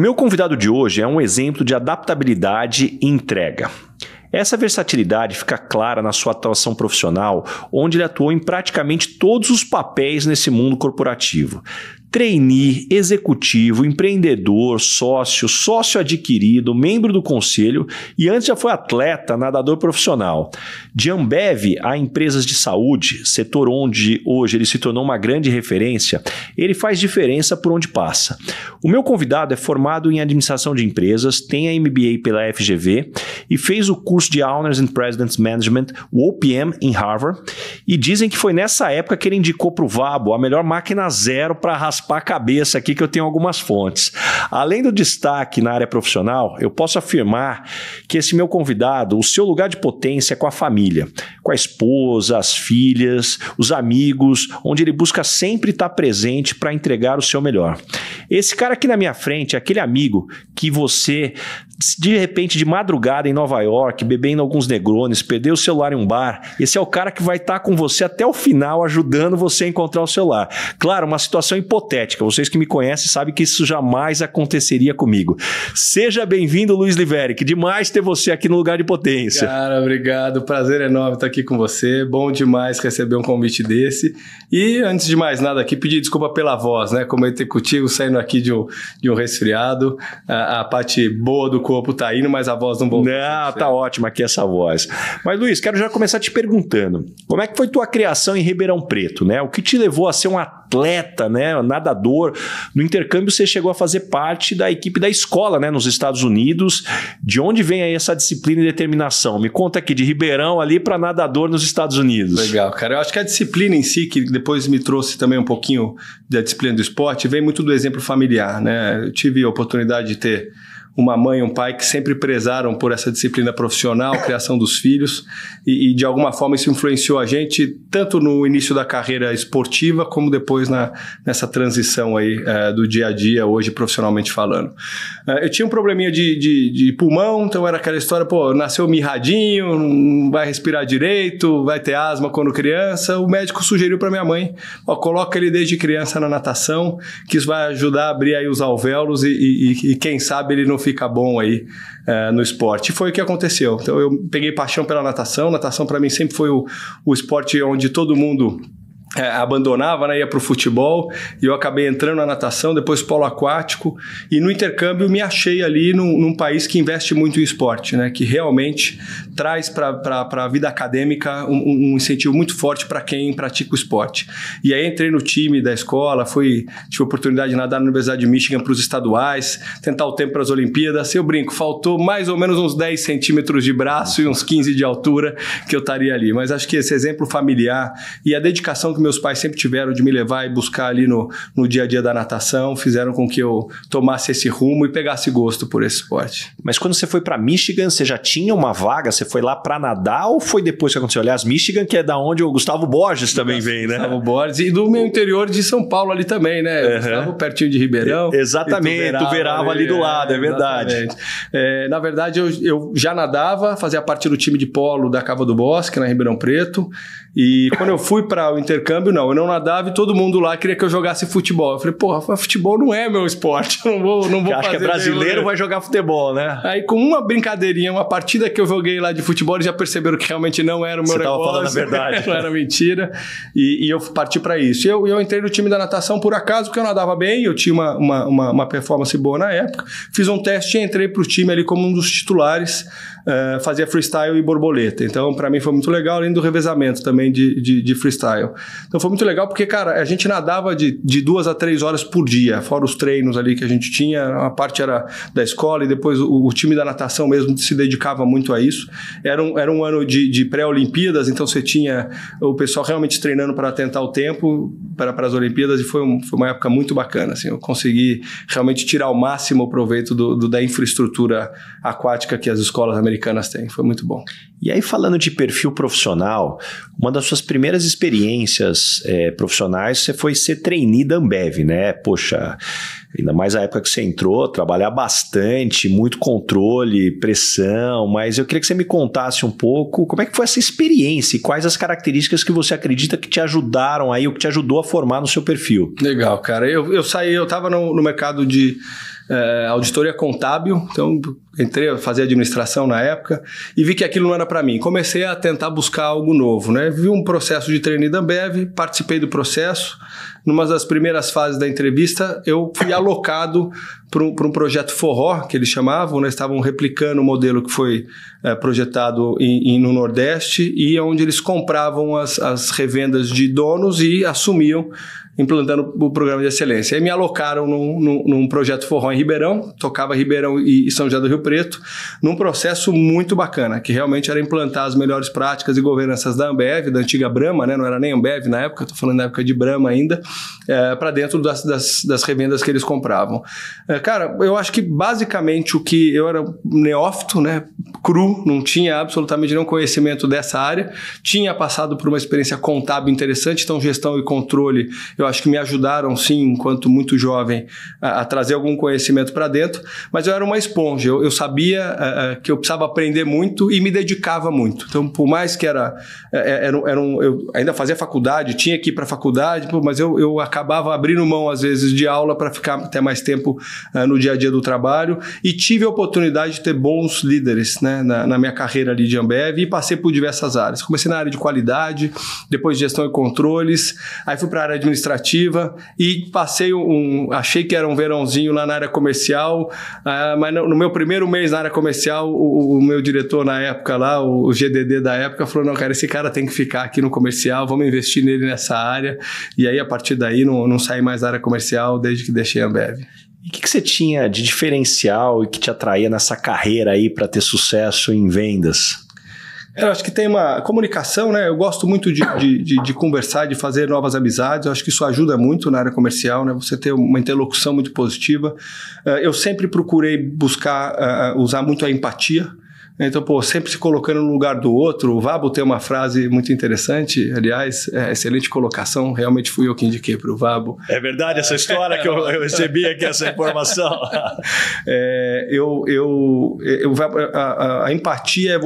meu convidado de hoje é um exemplo de adaptabilidade e entrega. Essa versatilidade fica clara na sua atuação profissional, onde ele atuou em praticamente todos os papéis nesse mundo corporativo. Trainee, executivo, empreendedor, sócio adquirido, membro do conselho e antes já foi atleta, nadador profissional. De Ambev a empresas de saúde, setor onde hoje ele se tornou uma grande referência, ele faz diferença por onde passa. O meu convidado é formado em administração de empresas, tem a MBA pela FGV e fez o curso de Owners and Presidents Management, o OPM, em Harvard, e dizem que foi nessa época que ele indicou para o Vabo a melhor máquina zero para raspar a cabeça aqui, que eu tenho algumas fontes. Além do destaque na área profissional, eu posso afirmar que esse meu convidado, o seu lugar de potência é com a família, com a esposa, as filhas, os amigos, onde ele busca sempre estar presente para entregar o seu melhor. Esse cara aqui na minha frente é aquele amigo que você, de repente, de madrugada em Nova York, bebendo alguns Negronis, perdeu o celular em um bar, esse é o cara que vai estar com você até o final, ajudando você a encontrar o celular. Claro, uma situação hipotética. Vocês que me conhecem sabem que isso jamais aconteceria comigo. Seja bem-vindo, Luiz Liveri, que demais ter você aqui no lugar de potência. Cara, obrigado. Prazer enorme estar aqui com você. Bom demais receber um convite desse. E, antes de mais nada aqui, pedir desculpa pela voz, né? Como executivo, saindo aqui de um resfriado. A parte boa do corpo tá indo, mas a voz não voltou. Não, tá ótima aqui essa voz. Mas, Luiz, quero já começar te perguntando, como é que foi tua criação em Ribeirão Preto, né? O que te levou a ser um atleta, né? Nadador? No intercâmbio você chegou a fazer parte da equipe da escola, né? Nos Estados Unidos. De onde vem aí essa disciplina e determinação? Me conta aqui, de Ribeirão ali para nadador nos Estados Unidos. Legal, cara. Eu acho que a disciplina em si, que depois me trouxe também um pouquinho da disciplina do esporte, vem muito do exemplo familiar, né? Eu tive a oportunidade de ter uma mãe e um pai que sempre prezaram por essa disciplina profissional, criação dos filhos, e de alguma forma isso influenciou a gente tanto no início da carreira esportiva como depois nessa transição aí do dia a dia, hoje profissionalmente falando. Eu tinha um probleminha de pulmão, então era aquela história, nasceu mirradinho, não vai respirar direito, vai ter asma quando criança. O médico sugeriu para minha mãe, coloca ele desde criança na natação, que isso vai ajudar a abrir aí os alvéolos e quem sabe ele não fica bom aí no esporte. E foi o que aconteceu. Então eu peguei paixão pela natação. Natação para mim sempre foi o esporte onde todo mundo abandonava, né, ia para o futebol, e eu acabei entrando na natação, depois polo aquático, e no intercâmbio me achei ali num país que investe muito em esporte, né, que realmente traz para a vida acadêmica um incentivo muito forte para quem pratica o esporte. E aí entrei no time da escola, tive a oportunidade de nadar na Universidade de Michigan para os estaduais, tentar o tempo para as Olimpíadas. Eu brinco, faltou mais ou menos uns 10 centímetros de braço e uns 15 de altura que eu estaria ali. Mas acho que esse exemplo familiar e a dedicação que meus pais sempre tiveram de me levar e buscar ali no dia a dia da natação, fizeram com que eu tomasse esse rumo e pegasse gosto por esse esporte. Mas quando você foi para Michigan, você já tinha uma vaga? Você foi lá para nadar ou foi depois que aconteceu? Aliás, Michigan, que é da onde o Gustavo Borges também vem, né? Gustavo Borges e do meu interior de São Paulo ali também, né? Gustavo pertinho de Ribeirão. Exatamente, Tuverava ali do lado, é verdade. Na verdade, eu já nadava, fazia parte do time de polo da Cava do Bosque, na Ribeirão Preto. E quando eu fui para o intercâmbio, eu não nadava e todo mundo lá queria que eu jogasse futebol. Eu falei, futebol não é meu esporte, eu não vou fazer. Acho que é brasileiro, vai jogar futebol, né? Aí com uma brincadeirinha, uma partida que eu joguei lá de futebol, eles já perceberam que realmente não era o meu negócio. Você tava falando a verdade. Não era mentira. E eu parti para isso. Eu entrei no time da natação por acaso, porque eu nadava bem, eu tinha uma performance boa na época. Fiz um teste e entrei para o time ali como um dos titulares. Fazia freestyle e borboleta. Então, para mim foi muito legal, além do revezamento também de freestyle. Então, foi muito legal porque, cara, a gente nadava de 2 a 3 horas por dia, fora os treinos ali que a gente tinha. Uma parte era da escola e depois o time da natação mesmo se dedicava muito a isso. Era um ano de pré-Olimpíadas, então você tinha o pessoal realmente treinando para tentar o tempo para as Olimpíadas e foi uma época muito bacana. Assim, eu consegui realmente tirar o máximo proveito da infraestrutura aquática que as escolas americanas têm. Foi muito bom. E aí, falando de perfil profissional, uma das suas primeiras experiências profissionais, você foi ser trainee da Ambev, né? Poxa, ainda mais a época que você entrou, trabalhar bastante, muito controle, pressão, mas eu queria que você me contasse um pouco como é que foi essa experiência e quais as características que você acredita que te ajudaram aí, o que te ajudou a formar no seu perfil. Legal, cara. Eu estava no mercado auditoria contábil, então entrei a fazer administração na época e vi que aquilo não era para mim. Comecei a tentar buscar algo novo, né? Vi um processo de trainee da Ambev, participei do processo. Numa das primeiras fases da entrevista, eu fui alocado para um projeto Forró, que eles chamavam, né? Estavam replicando o modelo que foi projetado no Nordeste e onde eles compravam as revendas de donos e assumiam, implantando o programa de excelência. Aí me alocaram num projeto Forró em Ribeirão, tocava Ribeirão e São José do Rio Preto, num processo muito bacana, que realmente era implantar as melhores práticas e governanças da Ambev, da antiga Brahma, né? Não era nem Ambev na época, estou falando da época de Brahma ainda, para dentro das revendas que eles compravam. Cara, eu acho que basicamente eu era neófito, né? Cru, não tinha absolutamente nenhum conhecimento dessa área, tinha passado por uma experiência contábil interessante, então gestão e controle eu acho que me ajudaram, sim, enquanto muito jovem, a trazer algum conhecimento para dentro, mas eu era uma esponja, eu sabia que eu precisava aprender muito e me dedicava muito. Então, por mais que eu ainda fazia faculdade, tinha que ir para a faculdade, mas eu acabava abrindo mão, às vezes, de aula para ficar até mais tempo no dia a dia do trabalho e tive a oportunidade de ter bons líderes, né, na minha carreira ali de Ambev e passei por diversas áreas. Comecei na área de qualidade, depois gestão e controles, aí fui para a área administrativa e passei achei que era um verãozinho lá na área comercial, mas no meu primeiro mês na área comercial, o meu diretor na época lá, o GDD da época, falou, não, cara, esse cara tem que ficar aqui no comercial, vamos investir nele nessa área, e aí a partir daí não saí mais da área comercial desde que deixei a Ambev. E o que você tinha de diferencial e que te atraía nessa carreira aí para ter sucesso em vendas? Eu acho que tem uma comunicação, né? Eu gosto muito de conversar, de fazer novas amizades. Eu acho que isso ajuda muito na área comercial, né? Você ter uma interlocução muito positiva. Eu sempre procurei buscar usar muito a empatia. Então, sempre se colocando no lugar do outro. O Vabo tem uma frase muito interessante, aliás, excelente colocação, realmente fui eu que indiquei para o Vabo. É verdade essa história que eu recebi aqui, essa informação? A empatia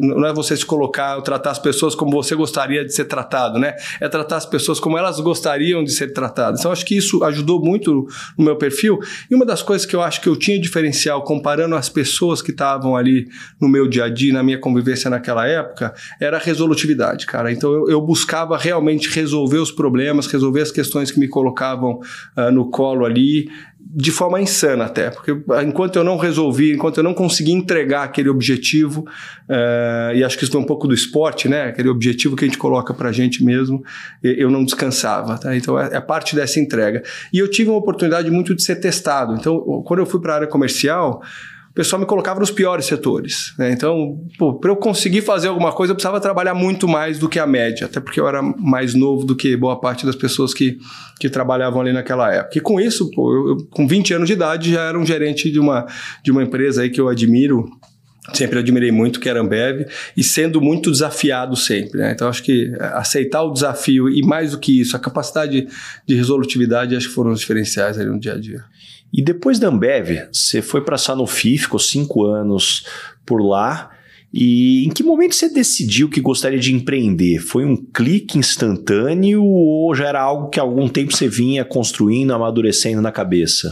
não é você se colocar, tratar as pessoas como você gostaria de ser tratado, né? É tratar as pessoas como elas gostariam de ser tratadas. Então, acho que isso ajudou muito no meu perfil. E uma das coisas que eu acho que eu tinha diferencial, comparando as pessoas que estavam ali no meu dia a dia, na minha convivência naquela época, era a resolutividade, cara. Então eu buscava realmente resolver os problemas, resolver as questões que me colocavam no colo ali, de forma insana até, porque enquanto eu não resolvi, enquanto eu não consegui entregar aquele objetivo, e acho que isso foi um pouco do esporte, né? Aquele objetivo que a gente coloca pra gente mesmo, eu não descansava, tá? Então é parte dessa entrega. E eu tive uma oportunidade muito de ser testado. Então, quando eu fui para a área comercial, o pessoal me colocava nos piores setores, né? Então, para eu conseguir fazer alguma coisa, eu precisava trabalhar muito mais do que a média, até porque eu era mais novo do que boa parte das pessoas que trabalhavam ali naquela época. E com isso, eu com 20 anos de idade, já era um gerente de uma empresa aí que eu admiro, sempre admirei muito, que era a Ambev, e sendo muito desafiado sempre, né? Então, acho que aceitar o desafio e, mais do que isso, a capacidade de resolutividade, acho que foram os diferenciais ali no dia a dia. E depois da Ambev, você foi para a Sanofi, ficou 5 anos por lá. E em que momento você decidiu que gostaria de empreender? Foi um clique instantâneo ou já era algo que há algum tempo você vinha construindo, amadurecendo na cabeça?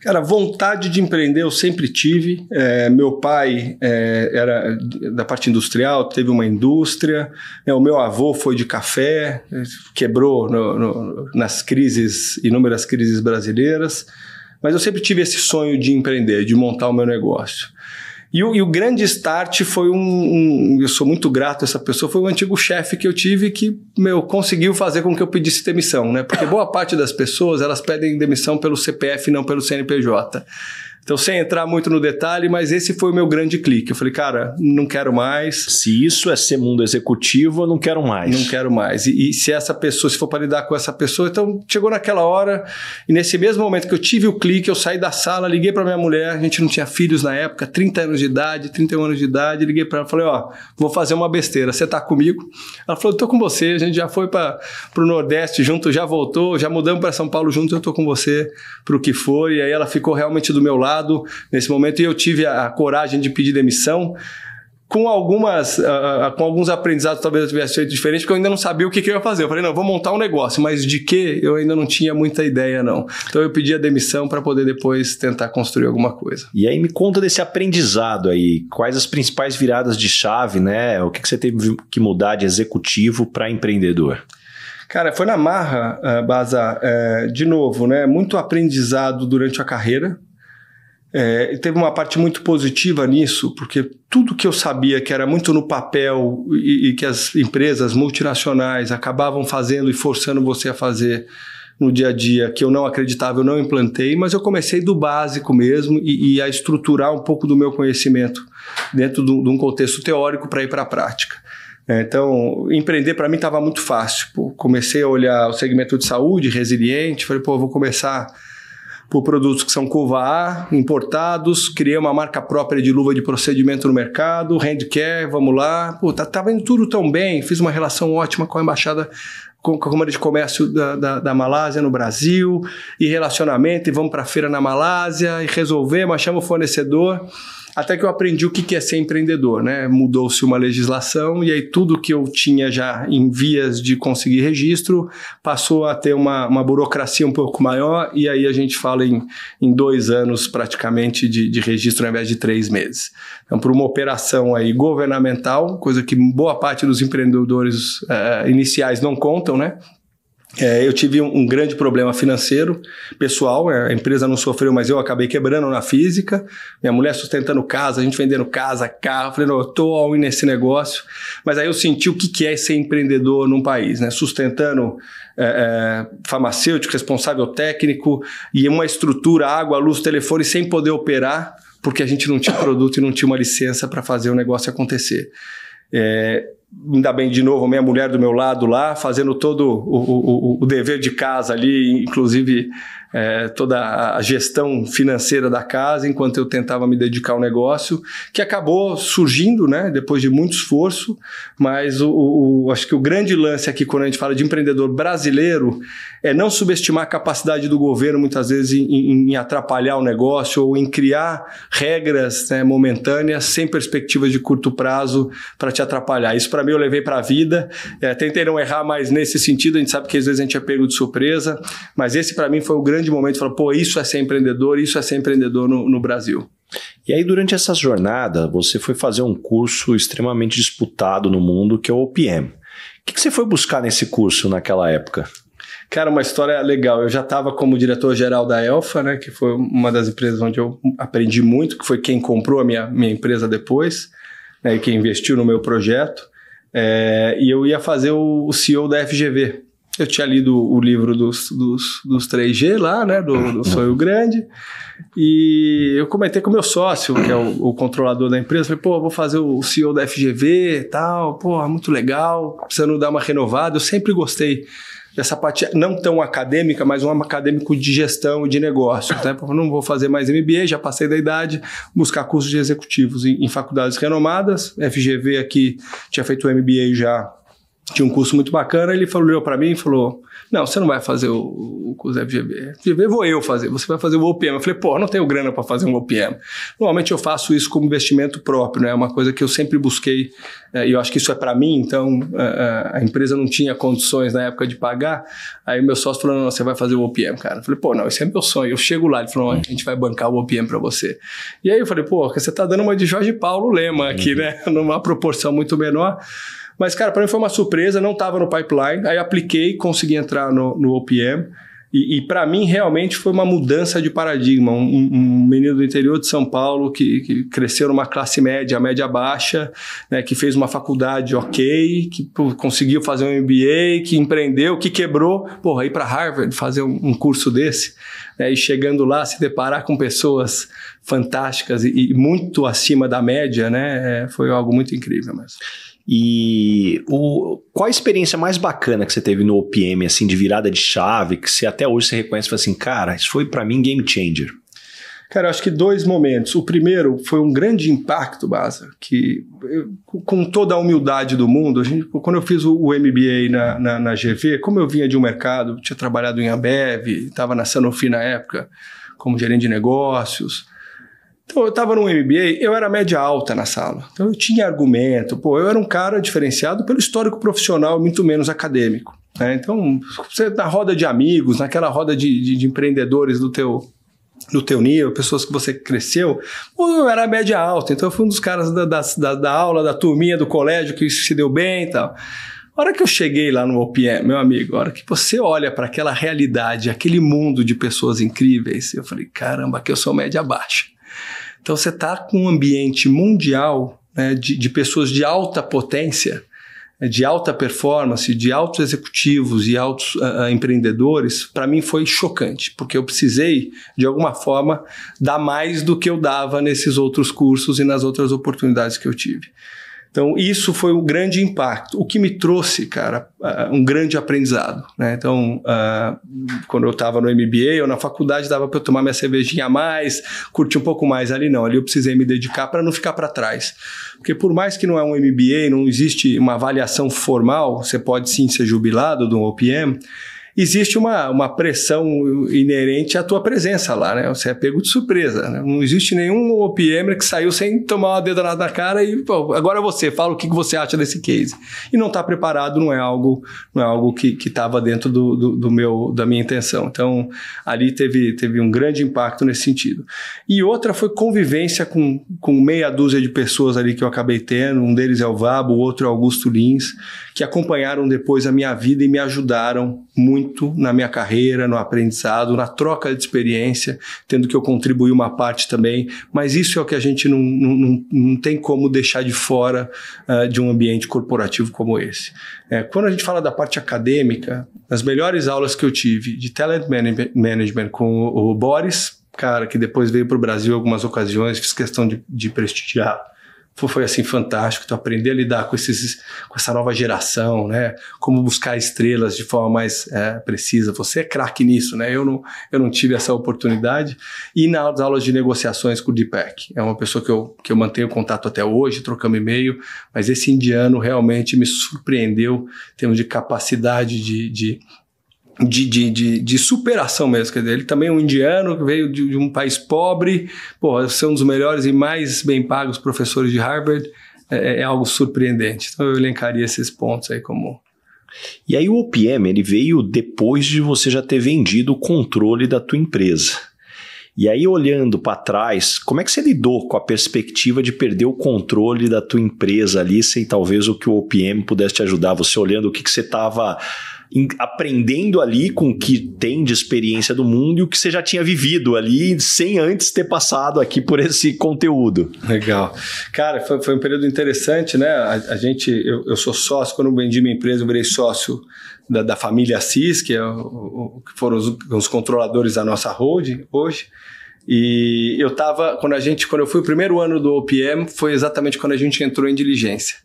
Cara, vontade de empreender eu sempre tive. Meu pai era da parte industrial, teve uma indústria. O meu avô foi de café, quebrou nas inúmeras crises brasileiras. Mas eu sempre tive esse sonho de empreender, de montar o meu negócio. E o grande start foi eu sou muito grato a essa pessoa, foi um antigo chefe que eu tive que, conseguiu fazer com que eu pedisse demissão, né? Porque boa parte das pessoas, elas pedem demissão pelo CPF e não pelo CNPJ. Então, sem entrar muito no detalhe, mas esse foi o meu grande clique. Eu falei, cara, não quero mais. Se isso é ser mundo executivo, eu não quero mais. Não quero mais. E se for para lidar com essa pessoa, então chegou naquela hora, e nesse mesmo momento que eu tive o clique, eu saí da sala, liguei para minha mulher, a gente não tinha filhos na época, 30 anos de idade, 31 anos de idade, liguei para ela, falei, vou fazer uma besteira, você tá comigo? Ela falou, eu tô com você, a gente já foi para o Nordeste junto, já voltou, já mudamos para São Paulo junto, eu tô com você pro que for, e aí ela ficou realmente do meu lado nesse momento, e eu tive a coragem de pedir demissão. com alguns aprendizados talvez eu tivesse feito diferente, porque eu ainda não sabia o que eu ia fazer. Eu falei, não, vou montar um negócio, mas de quê? Eu ainda não tinha muita ideia, não. Então eu pedi a demissão para poder depois tentar construir alguma coisa. E aí me conta desse aprendizado aí, quais as principais viradas de chave, né? O que você teve que mudar de executivo para empreendedor? Cara, foi na marra, Baza, de novo, né? Muito aprendizado durante a carreira. Teve uma parte muito positiva nisso, porque tudo que eu sabia que era muito no papel e que as empresas multinacionais acabavam fazendo e forçando você a fazer no dia a dia, que eu não acreditava, eu não implantei, mas eu comecei do básico mesmo e a estruturar um pouco do meu conhecimento dentro de um contexto teórico para ir para a prática. Então, empreender para mim estava muito fácil. Comecei a olhar o segmento de saúde, resiliente, falei, vou começar por produtos que são curva A, importados, criei uma marca própria de luva de procedimento no mercado, handcare, vamos lá. Tava indo tudo tão bem, fiz uma relação ótima com a embaixada, com a Câmara de Comércio da Malásia no Brasil, e relacionamento, e vamos para a feira na Malásia, e resolvemos, achamos o fornecedor. Até que eu aprendi o que é ser empreendedor, né? Mudou-se uma legislação e aí tudo que eu tinha já em vias de conseguir registro passou a ter uma burocracia um pouco maior e aí a gente fala em 2 anos praticamente de registro ao invés de 3 meses. Então, por uma operação aí governamental, coisa que boa parte dos empreendedores iniciais não contam, né? Eu tive um grande problema financeiro, pessoal, a empresa não sofreu, mas eu acabei quebrando na física, minha mulher sustentando casa, a gente vendendo casa, carro, falei, não, eu tô all in nesse negócio, mas aí eu senti o que é ser empreendedor num país, né? Sustentando farmacêutico, responsável técnico e uma estrutura, água, luz, telefone, sem poder operar, porque a gente não tinha produto e não tinha uma licença para fazer o negócio acontecer. Ainda bem, de novo, minha mulher do meu lado lá, fazendo todo o dever de casa ali, inclusive toda a gestão financeira da casa, enquanto eu tentava me dedicar ao negócio, que acabou surgindo, né, depois de muito esforço, mas acho que o grande lance aqui, quando a gente fala de empreendedor brasileiro, é não subestimar a capacidade do governo, muitas vezes, em atrapalhar o negócio ou em criar regras, né, momentâneas, sem perspectivas de curto prazo para te atrapalhar. Isso, para mim, eu levei para a vida. Tentei não errar mais nesse sentido, a gente sabe que às vezes a gente é pego de surpresa, mas esse, para mim, foi o grande momento de falar, isso é ser empreendedor no Brasil. E aí, durante essa jornada, você foi fazer um curso extremamente disputado no mundo, que é o OPM. O que você foi buscar nesse curso naquela época? Cara, uma história legal. Eu já estava como diretor-geral da Elfa, né, que foi uma das empresas onde eu aprendi muito, que foi quem comprou a minha empresa depois, né, e quem investiu no meu projeto. E eu ia fazer o CEO da FGV. Eu tinha lido o livro dos 3G lá, né, do Sonho Grande, e eu comentei com o meu sócio, que é o controlador da empresa, falei, vou fazer o CEO da FGV e tal, muito legal, precisando dar uma renovada. Eu sempre gostei dessa parte não tão acadêmica, mas um acadêmico de gestão e de negócios, né? Não vou fazer mais MBA, já passei da idade, buscar cursos de executivos em faculdades renomadas. FGV aqui tinha feito o MBA já, tinha um curso muito bacana. Ele olhou para mim e falou, não, você não vai fazer o curso da FGV. FGV vou eu fazer, você vai fazer o OPM. Eu falei, não tenho grana para fazer um OPM. Normalmente eu faço isso como investimento próprio, né? É uma coisa que eu sempre busquei, e eu acho que isso é para mim, então a empresa não tinha condições na época de pagar. Aí o meu sócio falou, não, você vai fazer o OPM, cara. Eu falei, não, esse é meu sonho. Eu chego lá, ele falou, a gente vai bancar o OPM para você. E aí eu falei, você tá dando uma de Jorge Paulo Lema aqui, né? Numa proporção muito menor. Mas, cara, para mim foi uma surpresa, não estava no pipeline, aí apliquei, consegui entrar no OPM, e para mim realmente foi uma mudança de paradigma. Um menino do interior de São Paulo que cresceu numa classe média baixa, né, que fez uma faculdade ok, que conseguiu fazer um MBA, que empreendeu, que quebrou, ir para Harvard fazer um curso desse, né, e chegando lá se deparar com pessoas fantásticas e muito acima da média, né, foi algo muito incrível mesmo. E qual a experiência mais bacana que você teve no OPM, assim, de virada de chave, que você até hoje você reconhece e fala assim, cara, isso foi para mim game changer? Cara, eu acho que 2 momentos. O primeiro foi um grande impacto, Baza, que com toda a humildade do mundo, quando eu fiz o MBA na GV, como eu vinha de um mercado, tinha trabalhado em Ambev, estava na Sanofi na época, como gerente de negócios, Então, eu estava no MBA, eu era média alta na sala. Então, eu tinha argumento. Eu era um cara diferenciado pelo histórico profissional, muito menos acadêmico. Né? Então, você na roda de amigos, naquela roda de empreendedores do teu nível, pessoas que você cresceu, eu era média alta. Então, eu fui um dos caras da aula, da turminha do colégio que se deu bem e tal. A hora que eu cheguei lá no OPM, meu amigo, a hora que você olha para aquela realidade, aquele mundo de pessoas incríveis, eu falei, caramba, aqui eu sou média baixa. Então, você está com um ambiente mundial, né, de pessoas de alta potência, de alta performance, de altos executivos e altos empreendedores. Para mim foi chocante, porque eu precisei, de alguma forma, dar mais do que eu dava nesses outros cursos e nas outras oportunidades que eu tive. Então, isso foi um grande impacto, o que me trouxe, cara, um grande aprendizado, né? Então, quando eu estava no MBA ou na faculdade, dava para eu tomar minha cervejinha a mais, curtir um pouco mais. Ali não, ali eu precisei me dedicar para não ficar para trás. Porque por mais que não é um MBA, não existe uma avaliação formal, você pode sim ser jubilado do OPM, existe uma pressão inerente à tua presença lá, né? Você é pego de surpresa, né? Não existe nenhum OPM que saiu sem tomar uma dedada na cara e, pô, agora você, fala o que você acha desse case. E não estar preparado não é algo que estava dentro da minha intenção. Então, ali teve um grande impacto nesse sentido. E outra foi convivência com meia dúzia de pessoas ali que eu acabei tendo. Um deles é o Vabo, o outro é o Augusto Lins, que acompanharam depois a minha vida e me ajudaram muito na minha carreira, no aprendizado, na troca de experiência, tendo que eu contribuir uma parte também, mas isso é o que a gente não tem como deixar de fora de um ambiente corporativo como esse. Quando a gente fala da parte acadêmica, as melhores aulas que eu tive de talent management com o Boris, cara, que depois veio para o Brasil em algumas ocasiões, fiz questão de prestigiar. Foi assim fantástico, tu aprender a lidar com essa nova geração, né? Como buscar estrelas de forma mais precisa. Você é craque nisso, né? Eu não tive essa oportunidade. E nas aulas de negociações com o Deepak, é uma pessoa que eu mantenho contato até hoje, trocamos e-mail, mas esse indiano realmente me surpreendeu em termos de capacidade de superação mesmo. Quer dizer, ele também é um indiano que veio de um país pobre, ser um dos melhores e mais bem pagos professores de Harvard, é algo surpreendente. Então eu elencaria esses pontos aí como... E aí o OPM, ele veio depois de você já ter vendido o controle da tua empresa. E aí, olhando para trás, como é que você lidou com a perspectiva de perder o controle da tua empresa ali, sem talvez o que o OPM pudesse te ajudar? Você olhando o que você estava aprendendo ali com o que tem de experiência do mundo e o que você já tinha vivido ali sem antes ter passado aqui por esse conteúdo. Legal. Cara, foi um período interessante, né? Eu sou sócio, quando eu vendi minha empresa, eu virei sócio da família Assis, que foram os controladores da nossa holding hoje. E eu estava, quando eu fui o primeiro ano do OPM, foi exatamente quando a gente entrou em diligência.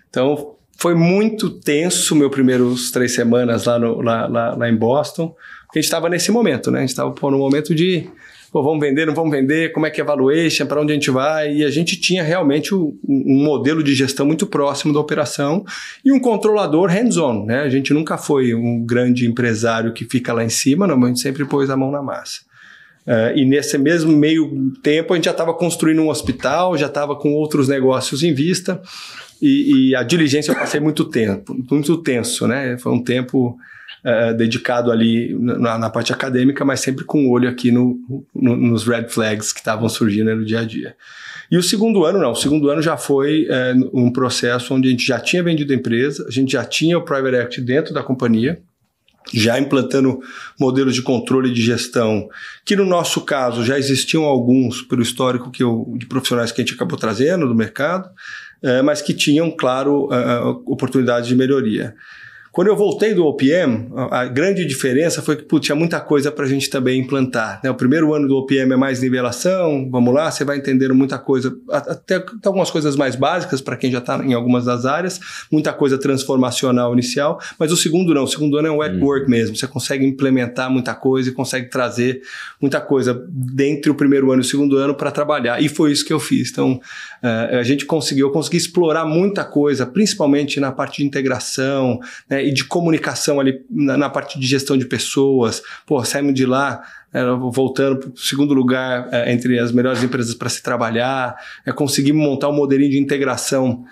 Então, foi muito tenso meus primeiros 3 semanas lá em Boston, porque a gente estava nesse momento, né? A gente estava no momento de, vamos vender, não vamos vender, como é que é a valuation, para onde a gente vai? E a gente tinha realmente um modelo de gestão muito próximo da operação e um controlador hands-on, né? A gente nunca foi um grande empresário que fica lá em cima, não, mas a gente sempre pôs a mão na massa. E nesse mesmo meio tempo a gente já estava construindo um hospital, já estava com outros negócios em vista. E a diligência eu passei muito tenso, né? Foi um tempo dedicado ali na parte acadêmica, mas sempre com o olho aqui nos red flags que estavam surgindo no dia a dia. E o segundo ano, não. O segundo ano já foi um processo onde a gente já tinha vendido a empresa, a gente já tinha o private equity dentro da companhia, já implantando modelos de controle de gestão, que no nosso caso já existiam alguns pelo histórico de profissionais que a gente acabou trazendo do mercado, mas que tinham, claro, oportunidades de melhoria. Quando eu voltei do OPM, a grande diferença foi que tinha muita coisa para a gente também implantar, né? O primeiro ano do OPM é mais nivelação, vamos lá, você vai entendendo muita coisa, até algumas coisas mais básicas para quem já está em algumas das áreas, muita coisa transformacional inicial, mas o segundo não, o segundo ano é um at work mesmo, você consegue implementar muita coisa e consegue trazer muita coisa dentre o primeiro ano e o segundo ano para trabalhar, e foi isso que eu fiz. Então, eu consegui explorar muita coisa, principalmente na parte de integração, né? e de comunicação ali na parte de gestão de pessoas. Pô, saímos de lá, voltando para o segundo lugar entre as melhores empresas para se trabalhar, conseguimos montar um modelinho de integração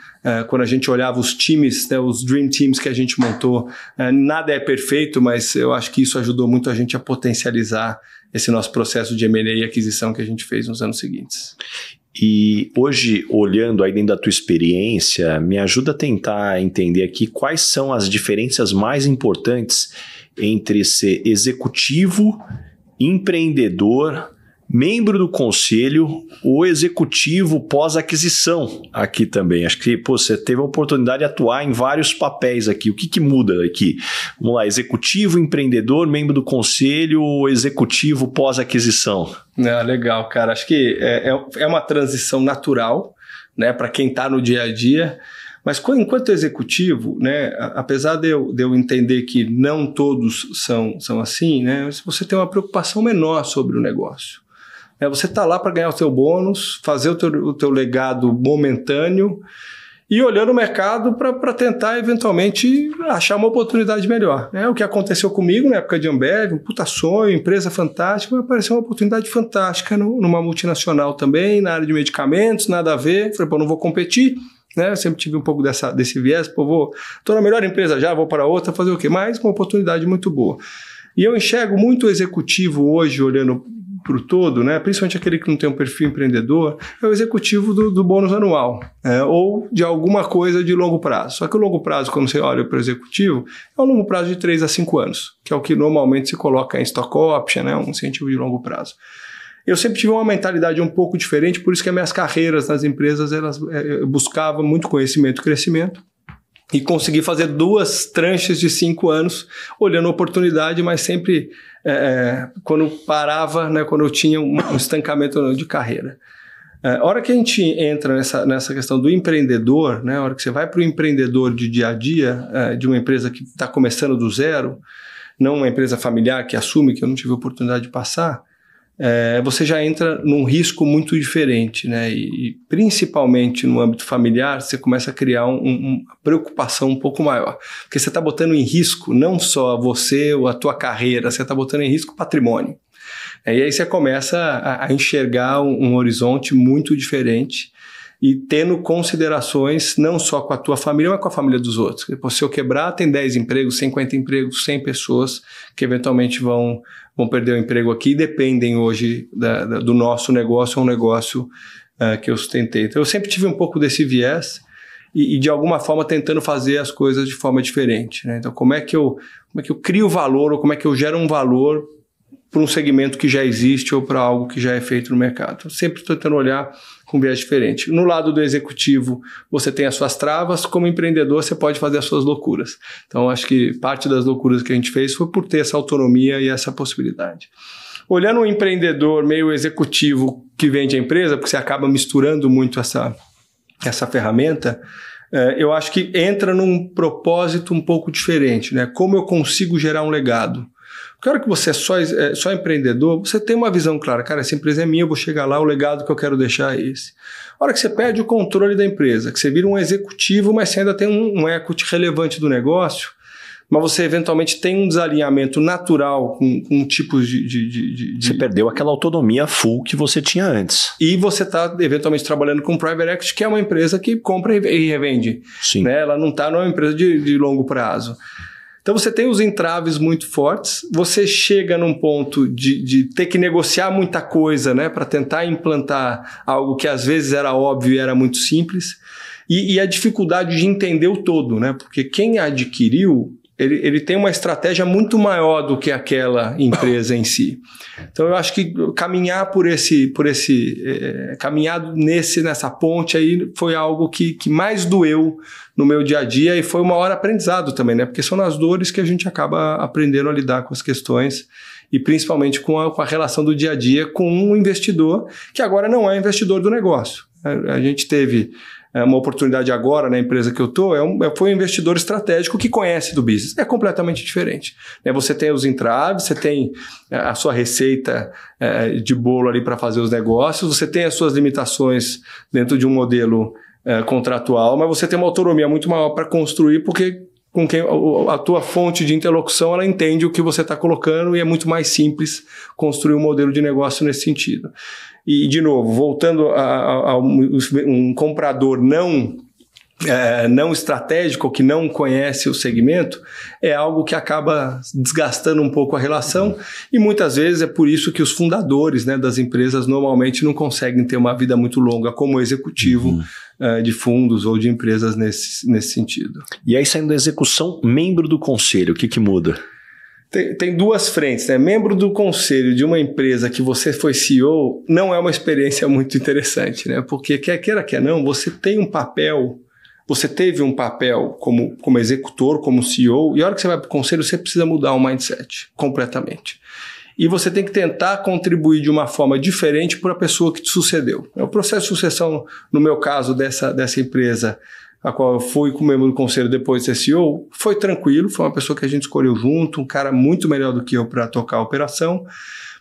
quando a gente olhava os times, né, os Dream Teams que a gente montou. Nada é perfeito, mas eu acho que isso ajudou muito a gente a potencializar esse nosso processo de M&A e aquisição que a gente fez nos anos seguintes. E hoje, olhando aí dentro da tua experiência, me ajuda a tentar entender aqui quais são as diferenças mais importantes entre ser executivo, empreendedor, membro do conselho ou executivo pós-aquisição aqui também. Acho que você teve a oportunidade de atuar em vários papéis aqui. O que muda aqui? Vamos lá, executivo, empreendedor, membro do conselho ou executivo pós-aquisição? Legal, cara. Acho que é uma transição natural, né, para quem está no dia a dia. Mas enquanto executivo, né, apesar de eu entender que não todos são assim, né, você tem uma preocupação menor sobre o negócio. Você está lá para ganhar o seu bônus, fazer o teu legado momentâneo e olhando o mercado para tentar eventualmente achar uma oportunidade melhor. O que aconteceu comigo na época de Ambev, um puta sonho, empresa fantástica, apareceu uma oportunidade fantástica numa multinacional também, na área de medicamentos, nada a ver. Falei, pô, não vou competir. Eu sempre tive um pouco desse viés, pô, estou na melhor empresa já, vou para outra, fazer o quê? Mas uma oportunidade muito boa. E eu enxergo muito o executivo hoje, olhando para o todo, né? Principalmente aquele que não tem um perfil empreendedor, é o executivo do bônus anual, ou de alguma coisa de longo prazo. Só que o longo prazo, quando você olha para o executivo, é um longo prazo de 3 a 5 anos, que é o que normalmente se coloca em stock option, né? Um incentivo de longo prazo. Eu sempre tive uma mentalidade um pouco diferente, por isso que as minhas carreiras nas empresas, eu buscava muito conhecimento e crescimento, e consegui fazer 2 tranches de 5 anos, olhando a oportunidade, mas sempre quando parava, né, quando eu tinha um estancamento de carreira. A hora que a gente entra nessa questão do empreendedor, né, a hora que você vai para o empreendedor de dia a dia, de uma empresa que está começando do zero, não uma empresa familiar que assume, que eu não tive a oportunidade de passar, você já entra num risco muito diferente, né? E principalmente no âmbito familiar, você começa a criar uma preocupação um pouco maior. Porque você está botando em risco não só você ou a tua carreira, você está botando em risco o patrimônio. E aí você começa a enxergar um horizonte muito diferente e tendo considerações não só com a tua família, mas com a família dos outros. Se eu quebrar, tem 10 empregos, 50 empregos, 100 pessoas que eventualmente vão perder o emprego aqui e dependem hoje do nosso negócio, é um negócio que eu sustentei. Então, eu sempre tive um pouco desse viés e de alguma forma tentando fazer as coisas de forma diferente, né? Então, como é que eu crio valor ou como é que eu gero um valor para um segmento que já existe ou para algo que já é feito no mercado. Então, sempre estou tentando olhar com viés diferente. No lado do executivo, você tem as suas travas, como empreendedor, você pode fazer as suas loucuras. Então, acho que parte das loucuras que a gente fez foi por ter essa autonomia e essa possibilidade. Olhando um empreendedor meio executivo que vende a empresa, porque você acaba misturando muito essa ferramenta, eu acho que entra num propósito um pouco diferente, né? Como eu consigo gerar um legado? Porque a hora que você é só empreendedor, você tem uma visão clara. Cara, essa empresa é minha, eu vou chegar lá, o legado que eu quero deixar é esse. A hora que você perde o controle da empresa, que você vira um executivo, mas você ainda tem um equity relevante do negócio, mas você eventualmente tem um desalinhamento natural com tipos de... Você perdeu aquela autonomia full que você tinha antes. E você está eventualmente trabalhando com Private Equity, que é uma empresa que compra e revende. Sim. Né? Ela não está numa empresa de longo prazo. Então você tem os entraves muito fortes, você chega num ponto de ter que negociar muita coisa, né, para tentar implantar algo que às vezes era óbvio e era muito simples, e a dificuldade de entender o todo, né, porque quem adquiriu, ele tem uma estratégia muito maior do que aquela empresa em si. Então eu acho que caminhar caminhar nessa ponte aí foi algo que mais doeu no meu dia a dia e foi uma hora aprendizado também, né? Porque são nas dores que a gente acaba aprendendo a lidar com as questões e principalmente com a relação do dia a dia com um investidor que agora não é investidor do negócio. A gente teve uma oportunidade agora na empresa que eu estou, foi um investidor estratégico que conhece do business. É completamente diferente. Você tem os entraves, você tem a sua receita de bolo ali para fazer os negócios, você tem as suas limitações dentro de um modelo contratual, mas você tem uma autonomia muito maior para construir, porque com quem a tua fonte de interlocução, ela entende o que você está colocando e é muito mais simples construir um modelo de negócio nesse sentido. E, de novo, voltando a um comprador não estratégico, que não conhece o segmento, é algo que acaba desgastando um pouco a relação e muitas vezes é por isso que os fundadores, né, das empresas normalmente não conseguem ter uma vida muito longa como executivo de fundos ou de empresas nesse sentido. E aí, saindo da execução, membro do conselho, o que muda? Tem duas frentes, né? Membro do conselho de uma empresa que você foi CEO não é uma experiência muito interessante, né? Porque quer queira, quer não, você tem um papel. Você teve um papel como executor, como CEO, e a hora que você vai para o conselho, você precisa mudar o mindset completamente. E você tem que tentar contribuir de uma forma diferente para a pessoa que te sucedeu. O processo de sucessão, no meu caso, dessa empresa, a qual eu fui como membro do conselho depois de ser CEO, foi tranquilo, foi uma pessoa que a gente escolheu junto, um cara muito melhor do que eu para tocar a operação.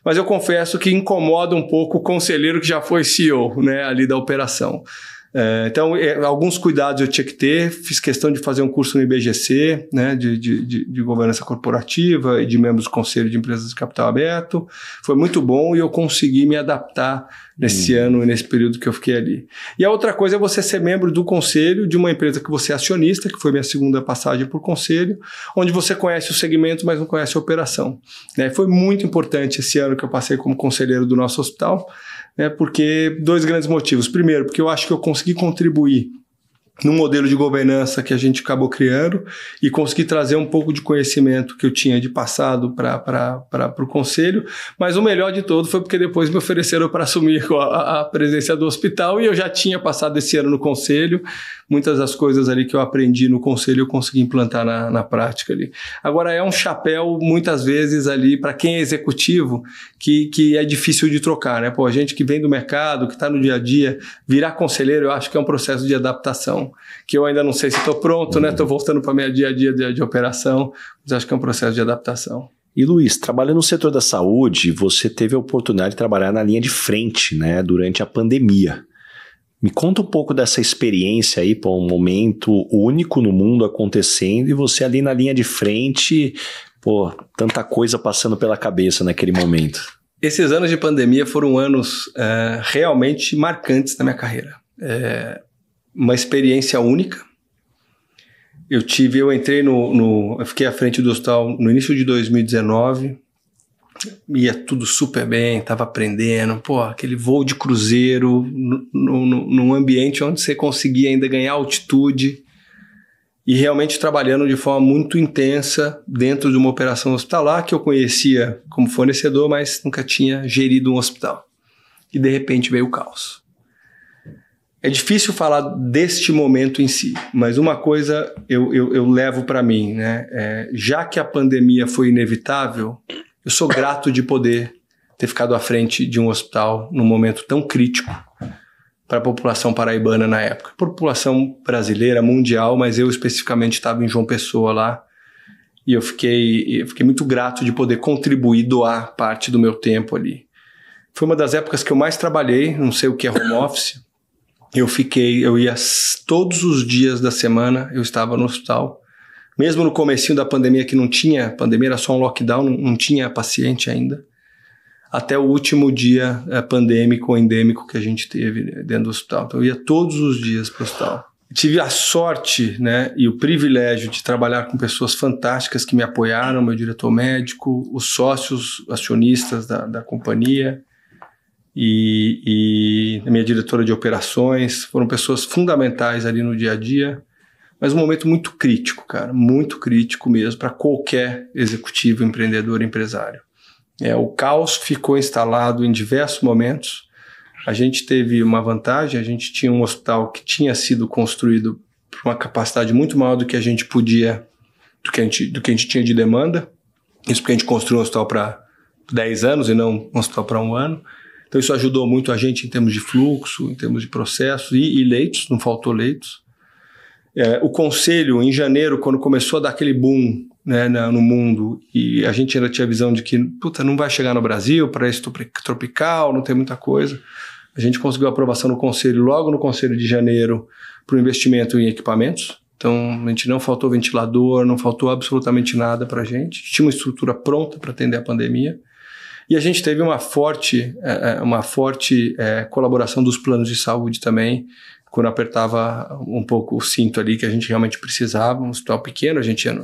Mas eu confesso que incomoda um pouco o conselheiro que já foi CEO, né, ali da operação. Então, alguns cuidados eu tinha que ter, fiz questão de fazer um curso no IBGC, né, de governança corporativa e de membros do Conselho de Empresas de Capital Aberto. Foi muito bom e eu consegui me adaptar nesse ano e nesse período que eu fiquei ali. E a outra coisa é você ser membro do conselho de uma empresa que você é acionista, que foi minha segunda passagem por conselho, onde você conhece o segmento, mas não conhece a operação. Né? Foi muito importante esse ano que eu passei como conselheiro do nosso hospital, porque dois grandes motivos. Primeiro, porque eu acho que eu consegui contribuir no modelo de governança que a gente acabou criando e consegui trazer um pouco de conhecimento que eu tinha de passado para o conselho, mas o melhor de todo foi porque depois me ofereceram para assumir a presidência do hospital e eu já tinha passado esse ano no conselho. Muitas das coisas ali que eu aprendi no conselho eu consegui implantar na prática ali. Agora é um chapéu muitas vezes ali para quem é executivo que é difícil de trocar, né? Pô, a gente que vem do mercado, que está no dia a dia, virar conselheiro eu acho que é um processo de adaptação, que eu ainda não sei se estou pronto, né? Estou voltando para minha dia a dia de operação, mas acho que é um processo de adaptação. E Luiz, trabalhando no setor da saúde, você teve a oportunidade de trabalhar na linha de frente, né, durante a pandemia. Me conta um pouco dessa experiência aí, pô, um momento único no mundo acontecendo e você ali na linha de frente, pô, tanta coisa passando pela cabeça naquele momento. Esses anos de pandemia foram anos realmente marcantes na minha carreira. Uma experiência única. Eu entrei eu fiquei à frente do hospital no início de 2019, ia tudo super bem, estava aprendendo, pô, aquele voo de cruzeiro num ambiente onde você conseguia ainda ganhar altitude e realmente trabalhando de forma muito intensa dentro de uma operação hospitalar que eu conhecia como fornecedor, mas nunca tinha gerido um hospital. E de repente veio o caos. É difícil falar deste momento em si, mas uma coisa eu levo para mim, né? Já que a pandemia foi inevitável, eu sou grato de poder ter ficado à frente de um hospital num momento tão crítico para a população paraibana na época. População brasileira, mundial, mas eu especificamente estava em João Pessoa lá e eu fiquei muito grato de poder contribuir, doar parte do meu tempo ali. Foi uma das épocas que eu mais trabalhei, não sei o que é home office. Eu ia todos os dias da semana, eu estava no hospital. Mesmo no comecinho da pandemia, que não tinha, pandemia era só um lockdown, não tinha paciente ainda. Até o último dia pandêmico ou endêmico que a gente teve dentro do hospital. Então eu ia todos os dias para o hospital. Tive a sorte, né, e o privilégio de trabalhar com pessoas fantásticas que me apoiaram, meu diretor médico, os sócios acionistas da companhia e a minha diretora de operações. Foram pessoas fundamentais ali no dia a dia. Mas um momento muito crítico, cara, muito crítico mesmo para qualquer executivo, empreendedor, empresário. O caos ficou instalado em diversos momentos. A gente teve uma vantagem, a gente tinha um hospital que tinha sido construído por uma capacidade muito maior do que a gente podia, do que a gente tinha de demanda. Isso porque a gente construiu um hospital para 10 anos e não um hospital para 1 ano. Então isso ajudou muito a gente em termos de fluxo, em termos de processos e leitos, não faltou leitos. O conselho, em janeiro, quando começou a dar aquele boom, né, no mundo, e a gente ainda tinha a visão de que não vai chegar no Brasil, paraíso tropical, não tem muita coisa. A gente conseguiu a aprovação no conselho, logo no conselho de janeiro, para o investimento em equipamentos. Então, a gente não faltou ventilador, não faltou absolutamente nada para a gente. Tinha uma estrutura pronta para atender a pandemia. E a gente teve uma forte colaboração dos planos de saúde também, quando apertava um pouco o cinto ali, que a gente realmente precisava. Um hospital pequeno, a gente era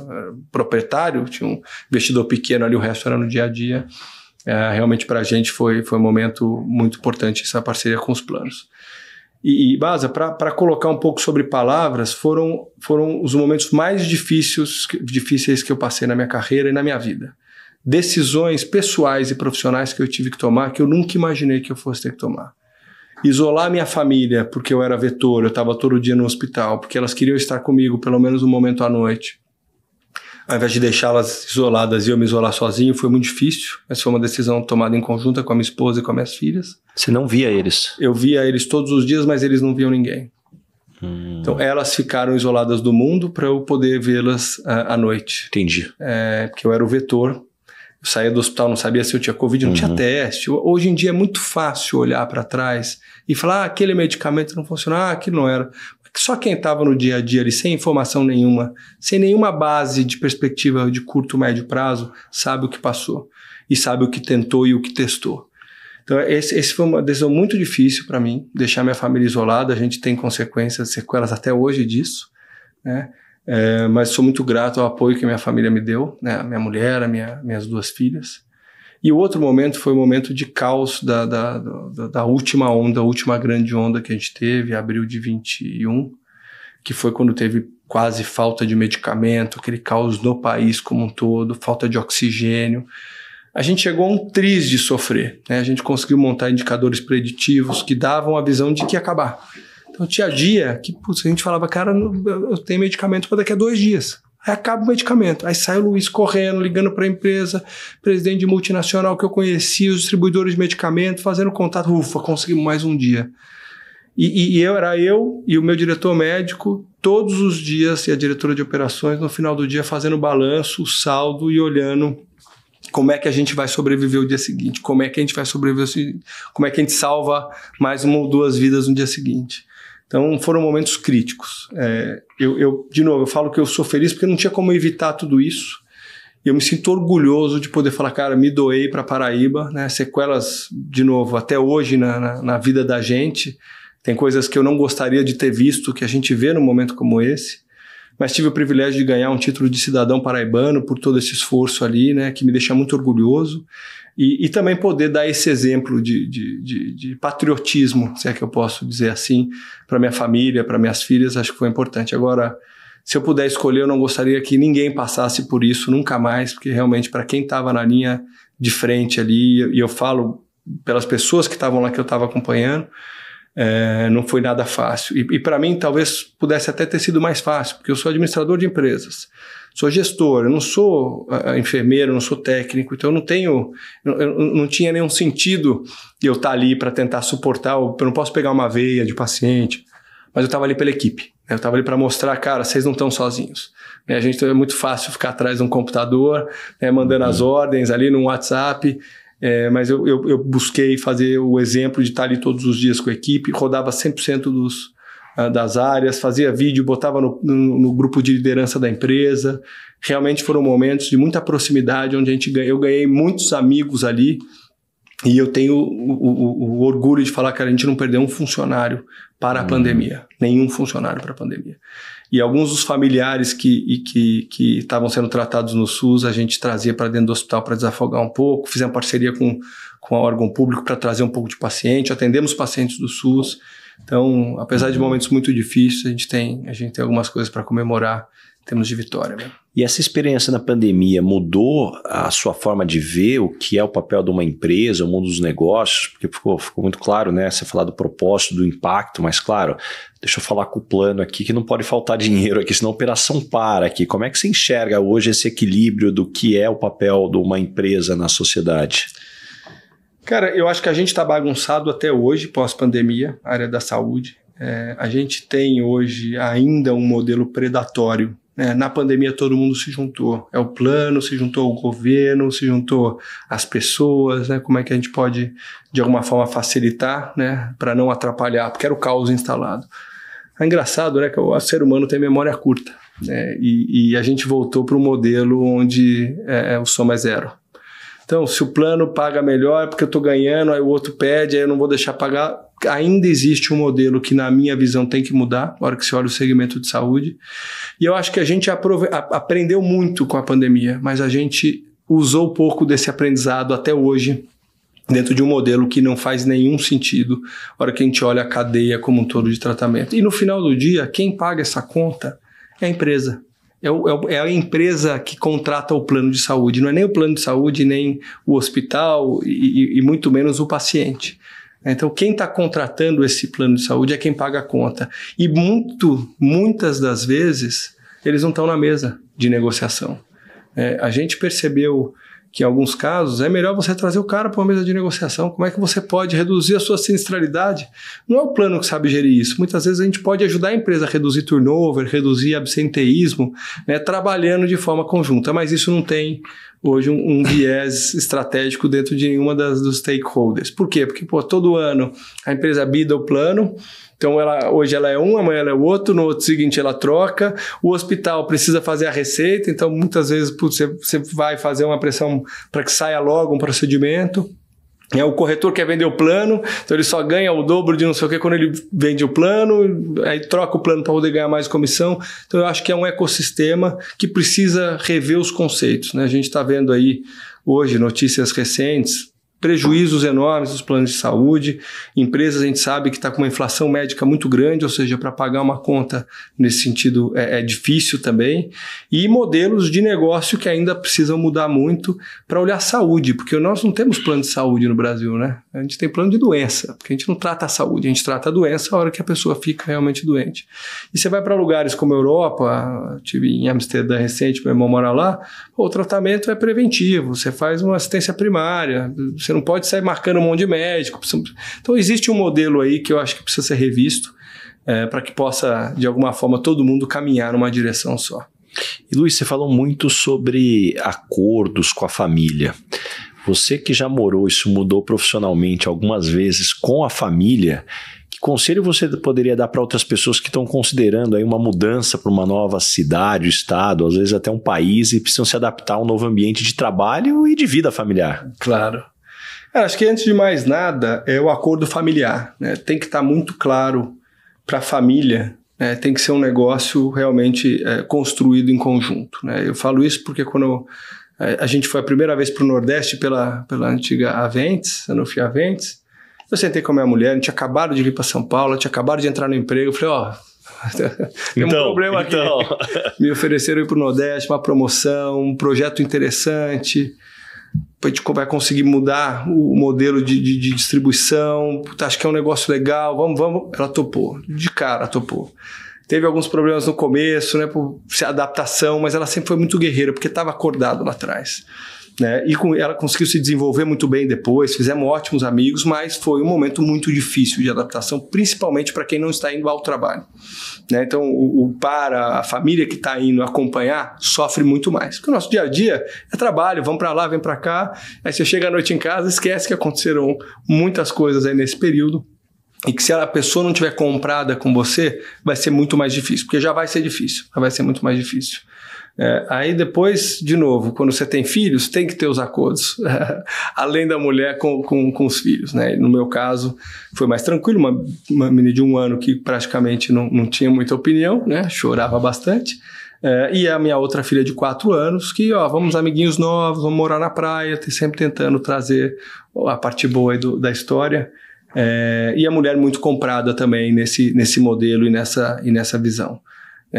proprietário, tinha um investidor pequeno ali, o resto era no dia a dia. Realmente para a gente foi um momento muito importante essa parceria com os planos. E Baza, para colocar um pouco sobre palavras, foram os momentos mais difíceis que eu passei na minha carreira e na minha vida. Decisões pessoais e profissionais que eu tive que tomar, que eu nunca imaginei que eu fosse ter que tomar. Isolar minha família, porque eu era vetor, eu estava todo dia no hospital, porque elas queriam estar comigo pelo menos um momento à noite. Ao invés de deixá-las isoladas e eu me isolar sozinho, foi muito difícil. Mas foi uma decisão tomada em conjunta com a minha esposa e com as minhas filhas. Você não via eles? Eu via eles todos os dias, mas eles não viam ninguém. Então elas ficaram isoladas do mundo para eu poder vê-las à noite. Entendi. Porque eu era o vetor. Eu saía do hospital, não sabia se eu tinha Covid, não tinha teste. Hoje em dia é muito fácil olhar para trás e falar, aquele medicamento não funcionava, aquilo não era. Só quem estava no dia a dia ali, sem informação nenhuma, sem nenhuma base de perspectiva de curto, médio prazo, sabe o que passou. E sabe o que tentou e o que testou. Então, esse foi uma decisão muito difícil para mim, deixar minha família isolada. A gente tem consequências, sequelas até hoje disso, né? Mas sou muito grato ao apoio que minha família me deu, né? A minha mulher, minhas duas filhas. E o outro momento foi o momento de caos da última onda, a última grande onda que a gente teve, abril de 21, que foi quando teve quase falta de medicamento, aquele caos no país como um todo, falta de oxigênio. A gente chegou a um triz de sofrer, né? A gente conseguiu montar indicadores preditivos que davam a visão de que ia acabar. Então tinha dia que a gente falava, cara, eu tenho medicamento para daqui a 2 dias. Aí acaba o medicamento. Aí sai o Luiz correndo, ligando para a empresa, presidente de multinacional que eu conhecia, os distribuidores de medicamento, fazendo contato. Ufa, conseguimos mais um dia. E era eu e o meu diretor médico, todos os dias, e a diretora de operações, no final do dia, fazendo o balanço, o saldo e olhando como é que a gente vai sobreviver o dia seguinte, como é que a gente vai sobreviver, como é que a gente salva mais 1 ou 2 vidas no dia seguinte. Então, foram momentos críticos. De novo, eu falo que eu sou feliz porque não tinha como evitar tudo isso. E eu me sinto orgulhoso de poder falar, cara, me doei para Paraíba, né? Sequelas, de novo, até hoje na vida da gente. Tem coisas que eu não gostaria de ter visto, que a gente vê num momento como esse. Mas tive o privilégio de ganhar um título de cidadão paraibano por todo esse esforço ali, né? Que me deixa muito orgulhoso. E também poder dar esse exemplo de patriotismo, se é que eu posso dizer assim, para minha família, para minhas filhas, acho que foi importante. Agora, se eu puder escolher, eu não gostaria que ninguém passasse por isso nunca mais, porque realmente para quem estava na linha de frente ali, e eu falo pelas pessoas que estavam lá que eu estava acompanhando, não foi nada fácil. E para mim talvez pudesse até ter sido mais fácil, porque eu sou administrador de empresas. Sou gestor, eu não sou enfermeiro, eu não sou técnico, então eu não tinha nenhum sentido eu estar ali para tentar suportar, eu não posso pegar uma veia de paciente, mas eu estava ali pela equipe, né? Eu estava ali para mostrar, cara, vocês não estão sozinhos. Né? É muito fácil ficar atrás de um computador, né, mandando as ordens ali no WhatsApp, mas eu busquei fazer o exemplo de estar ali todos os dias com a equipe, rodava 100% das áreas, fazia vídeo, botava no grupo de liderança da empresa. Realmente foram momentos de muita proximidade, onde eu ganhei muitos amigos ali, e eu tenho o orgulho de falar que a gente não perdeu um funcionário para a pandemia, nenhum funcionário para a pandemia. E alguns dos familiares que estavam sendo tratados no SUS, a gente trazia para dentro do hospital para desafogar um pouco, fizemos parceria com a órgão público para trazer um pouco de paciente, atendemos pacientes do SUS. Então, apesar de momentos muito difíceis, a gente tem algumas coisas para comemorar em termos de vitória, né? E essa experiência na pandemia mudou a sua forma de ver o que é o papel de uma empresa, o mundo dos negócios? Porque ficou muito claro, né? Você falar do propósito, do impacto, mas claro, deixa eu falar com o plano aqui que não pode faltar dinheiro aqui, senão a operação para aqui. Como é que você enxerga hoje esse equilíbrio do que é o papel de uma empresa na sociedade? Cara, eu acho que a gente está bagunçado até hoje, pós-pandemia, área da saúde. A gente tem hoje ainda um modelo predatório. Na pandemia todo mundo se juntou. O plano, se juntou o governo, se juntou as pessoas, né? Como é que a gente pode, de alguma forma, facilitar, né? Para não atrapalhar, porque era o caos instalado. É engraçado, né, que o ser humano tem memória curta, né, e a gente voltou para um modelo onde o soma é zero. Então, se o plano paga melhor porque eu estou ganhando, aí o outro pede, aí eu não vou deixar pagar. Ainda existe um modelo que, na minha visão, tem que mudar, na hora que se olha o segmento de saúde. E eu acho que a gente aprendeu muito com a pandemia, mas a gente usou pouco desse aprendizado até hoje dentro de um modelo que não faz nenhum sentido na hora que a gente olha a cadeia como um todo de tratamento. E no final do dia, quem paga essa conta é a empresa. É a empresa que contrata o plano de saúde, não é nem o plano de saúde, nem o hospital e muito menos o paciente. Então, quem está contratando esse plano de saúde é quem paga a conta. E muitas das vezes, eles não estão na mesa de negociação. A gente percebeu que em alguns casos é melhor você trazer o cara para uma mesa de negociação. Como é que você pode reduzir a sua sinistralidade? Não é o plano que sabe gerir isso. Muitas vezes a gente pode ajudar a empresa a reduzir turnover, reduzir absenteísmo, né, trabalhando de forma conjunta, mas isso não tem hoje um viés estratégico dentro de nenhuma dos stakeholders. Por quê? Porque todo ano a empresa bida o plano. Então, hoje ela é um, amanhã ela é o outro, no outro seguinte ela troca. O hospital precisa fazer a receita, então muitas vezes você vai fazer uma pressão para que saia logo um procedimento. O corretor quer vender o plano, então ele só ganha o dobro de não sei o que quando ele vende o plano, aí troca o plano para poder ganhar mais comissão. Então, eu acho que é um ecossistema que precisa rever os conceitos, né? A gente está vendo aí hoje notícias recentes, prejuízos enormes dos planos de saúde, empresas a gente sabe que está com uma inflação médica muito grande, ou seja, para pagar uma conta nesse sentido é difícil também, e modelos de negócio que ainda precisam mudar muito para olhar saúde, porque nós não temos plano de saúde no Brasil, né? A gente tem plano de doença, porque a gente não trata a saúde, a gente trata a doença a hora que a pessoa fica realmente doente. E você vai para lugares como a Europa, estive em Amsterdã recente, meu irmão mora lá, o tratamento é preventivo, você faz uma assistência primária, você não pode sair marcando um monte de médico. Então, existe um modelo aí que eu acho que precisa ser revisto para que possa, de alguma forma, todo mundo caminhar numa direção só. E, Luiz, você falou muito sobre acordos com a família. Você que já morou, isso mudou profissionalmente algumas vezes com a família, que conselho você poderia dar para outras pessoas que estão considerando aí uma mudança para uma nova cidade, estado, às vezes até um país, e precisam se adaptar a um novo ambiente de trabalho e de vida familiar? Claro. Acho que antes de mais nada é o acordo familiar, né? Tem que estar muito claro para a família, né? Tem que ser um negócio realmente construído em conjunto, né? Eu falo isso porque quando a gente foi a primeira vez para o Nordeste pela antiga Aventes, Sanofi Aventes, eu sentei com a minha mulher, a gente tinha acabado de vir para São Paulo, tinha acabado de entrar no emprego, eu falei, tem um problema aqui. Me ofereceram ir para o Nordeste, uma promoção, um projeto interessante, a gente vai conseguir mudar o modelo de distribuição, acho que é um negócio legal, vamos. Ela topou, de cara topou. Teve alguns problemas no começo, né, por adaptação, mas ela sempre foi muito guerreira, porque estava acordado lá atrás, né? E ela conseguiu se desenvolver muito bem depois, fizemos ótimos amigos, mas foi um momento muito difícil de adaptação, principalmente para quem não está indo ao trabalho, né? Então, a família que está indo acompanhar sofre muito mais, porque o nosso dia a dia é trabalho, vamos para lá, vem para cá, aí você chega à noite em casa, esquece que aconteceram muitas coisas aí nesse período, e que se a pessoa não tiver comprada com você, vai ser muito mais difícil, porque já vai ser difícil, vai ser muito mais difícil. Aí depois, de novo, quando você tem filhos, tem que ter os acordos, além da mulher com os filhos, né? No meu caso, foi mais tranquilo, uma menina de 1 ano que praticamente não tinha muita opinião, né? Chorava bastante. E a minha outra filha de 4 anos, que vamos amiguinhos novos, vamos morar na praia, sempre tentando trazer a parte boa da história. E a mulher muito comprada também nesse modelo e nessa visão.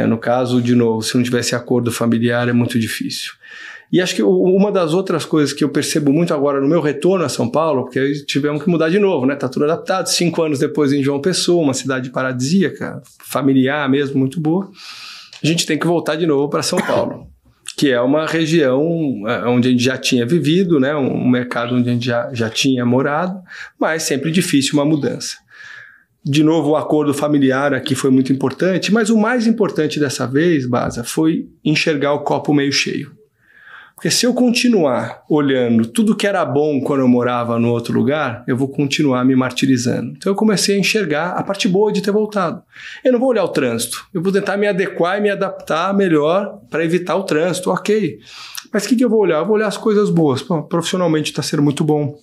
No caso, de novo, se não tivesse acordo familiar é muito difícil. E acho que uma das outras coisas que eu percebo muito agora no meu retorno a São Paulo, porque aí tivemos que mudar de novo, né? Tá tudo adaptado, 5 anos depois em João Pessoa, uma cidade paradisíaca, familiar mesmo, muito boa. A gente tem que voltar de novo para São Paulo, que é uma região onde a gente já tinha vivido, né? Um mercado onde a gente já tinha morado, mas sempre difícil uma mudança. De novo, o acordo familiar aqui foi muito importante, mas o mais importante dessa vez, Baza, foi enxergar o copo meio cheio. Porque se eu continuar olhando tudo que era bom quando eu morava no outro lugar, eu vou continuar me martirizando. Então eu comecei a enxergar a parte boa de ter voltado. Eu não vou olhar o trânsito, eu vou tentar me adequar e me adaptar melhor para evitar o trânsito, ok. Mas o que eu vou olhar? Eu vou olhar as coisas boas. Pô, profissionalmente está sendo muito bom.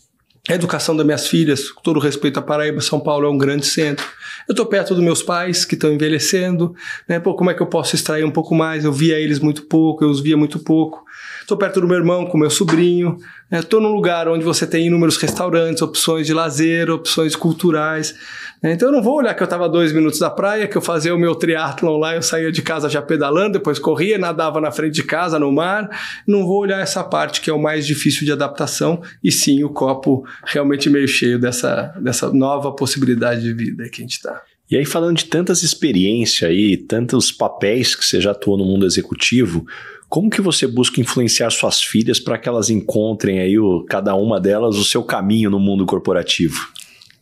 A educação das minhas filhas, com todo respeito à Paraíba, São Paulo é um grande centro. Eu estou perto dos meus pais que estão envelhecendo, né? Pô, como é que eu posso extrair um pouco mais? Eu via eles muito pouco, eu os via muito pouco. Estou perto do meu irmão com meu sobrinho. Estou num lugar onde você tem inúmeros restaurantes, opções de lazer, opções culturais. Então eu não vou olhar que eu estava a 2 minutos da praia, que eu fazia o meu triatlon lá, eu saía de casa já pedalando, depois corria, nadava na frente de casa, no mar. Não vou olhar essa parte que é o mais difícil de adaptação, e sim o copo realmente meio cheio dessa nova possibilidade de vida que a gente está. E aí, falando de tantas experiências aí, tantos papéis que você já atuou no mundo executivo, como que você busca influenciar suas filhas para que elas encontrem aí, cada uma delas, o seu caminho no mundo corporativo?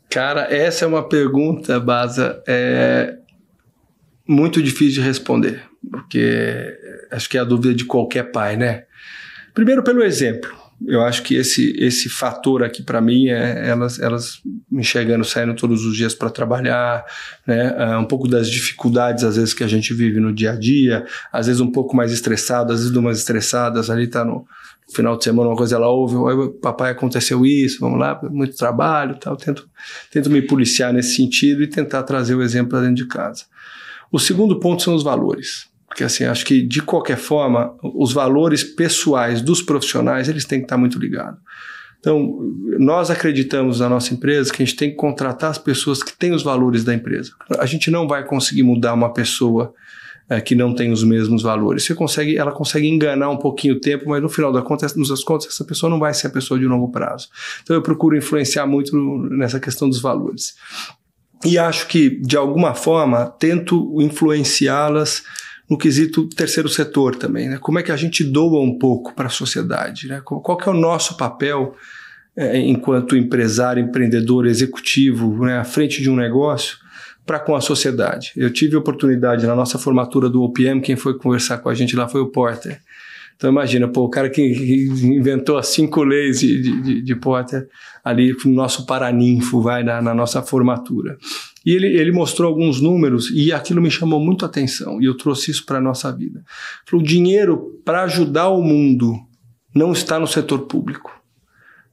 Cara, essa é uma pergunta, Baza, muito difícil de responder, porque acho que é a dúvida de qualquer pai, né? Primeiro pelo exemplo. Eu acho que esse fator aqui para mim elas me enxergando, saindo todos os dias para trabalhar, né? Um pouco das dificuldades às vezes que a gente vive no dia a dia, às vezes um pouco mais estressado, às vezes umas estressadas, ali tá no final de semana uma coisa ela ouve, papai, aconteceu isso, vamos lá, muito trabalho e tal. Tento me policiar nesse sentido e tentar trazer o exemplo para dentro de casa. O segundo ponto são os valores. Porque assim, acho que de qualquer forma, os valores pessoais dos profissionais, eles têm que estar muito ligados. Então, nós acreditamos na nossa empresa que a gente tem que contratar as pessoas que têm os valores da empresa. A gente não vai conseguir mudar uma pessoa que não tem os mesmos valores. Ela consegue enganar um pouquinho o tempo, mas no final das contas, essa pessoa não vai ser a pessoa de longo prazo. Então, eu procuro influenciar muito nessa questão dos valores. E acho que, de alguma forma, tento influenciá-las no quesito terceiro setor também, né? Como é que a gente doa um pouco para a sociedade, né? Qual que é o nosso papel enquanto empresário, empreendedor, executivo, né, à frente de um negócio para com a sociedade. Eu tive a oportunidade na nossa formatura do OPM, quem foi conversar com a gente lá foi o Porter. Então imagina, o cara que inventou as 5 leis de Porter ali no nosso paraninfo, na nossa formatura. E ele mostrou alguns números e aquilo me chamou muito a atenção e eu trouxe isso para a nossa vida. O dinheiro para ajudar o mundo não está no setor público.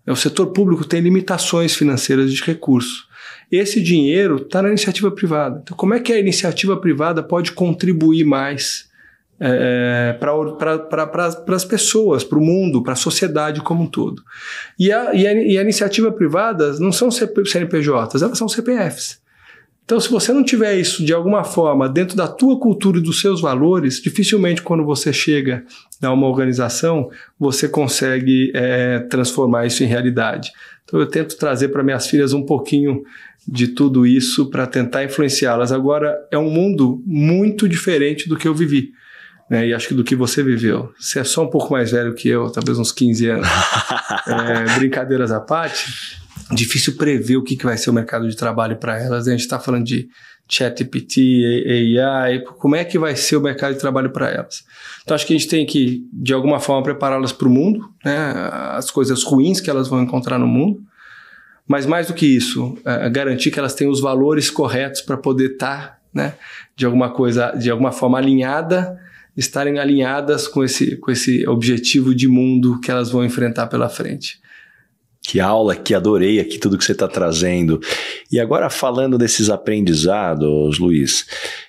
O setor público tem limitações financeiras de recursos. Esse dinheiro está na iniciativa privada. Então, como é que a iniciativa privada pode contribuir mais para as pessoas, para o mundo, para a sociedade como um todo? E a iniciativa privada não são CNPJs, elas são CPFs. Então, se você não tiver isso de alguma forma dentro da tua cultura e dos seus valores, dificilmente quando você chega a uma organização, você consegue transformar isso em realidade. Então, eu tento trazer para minhas filhas um pouquinho de tudo isso para tentar influenciá-las. Agora, é um mundo muito diferente do que eu vivi, né? E acho que do que você viveu. Você é só um pouco mais velho que eu, talvez uns 15 anos. Brincadeiras à parte, difícil prever o que vai ser o mercado de trabalho para elas. A gente está falando de ChatGPT, AI, como é que vai ser o mercado de trabalho para elas? Então, acho que a gente tem que, de alguma forma, prepará-las para o mundo, né? As coisas ruins que elas vão encontrar no mundo, mas mais do que isso, garantir que elas tenham os valores corretos para poder estar, né, de alguma forma estarem alinhadas com esse objetivo de mundo que elas vão enfrentar pela frente. Que aula, que adorei aqui tudo que você está trazendo. E agora falando desses aprendizados, Luiz,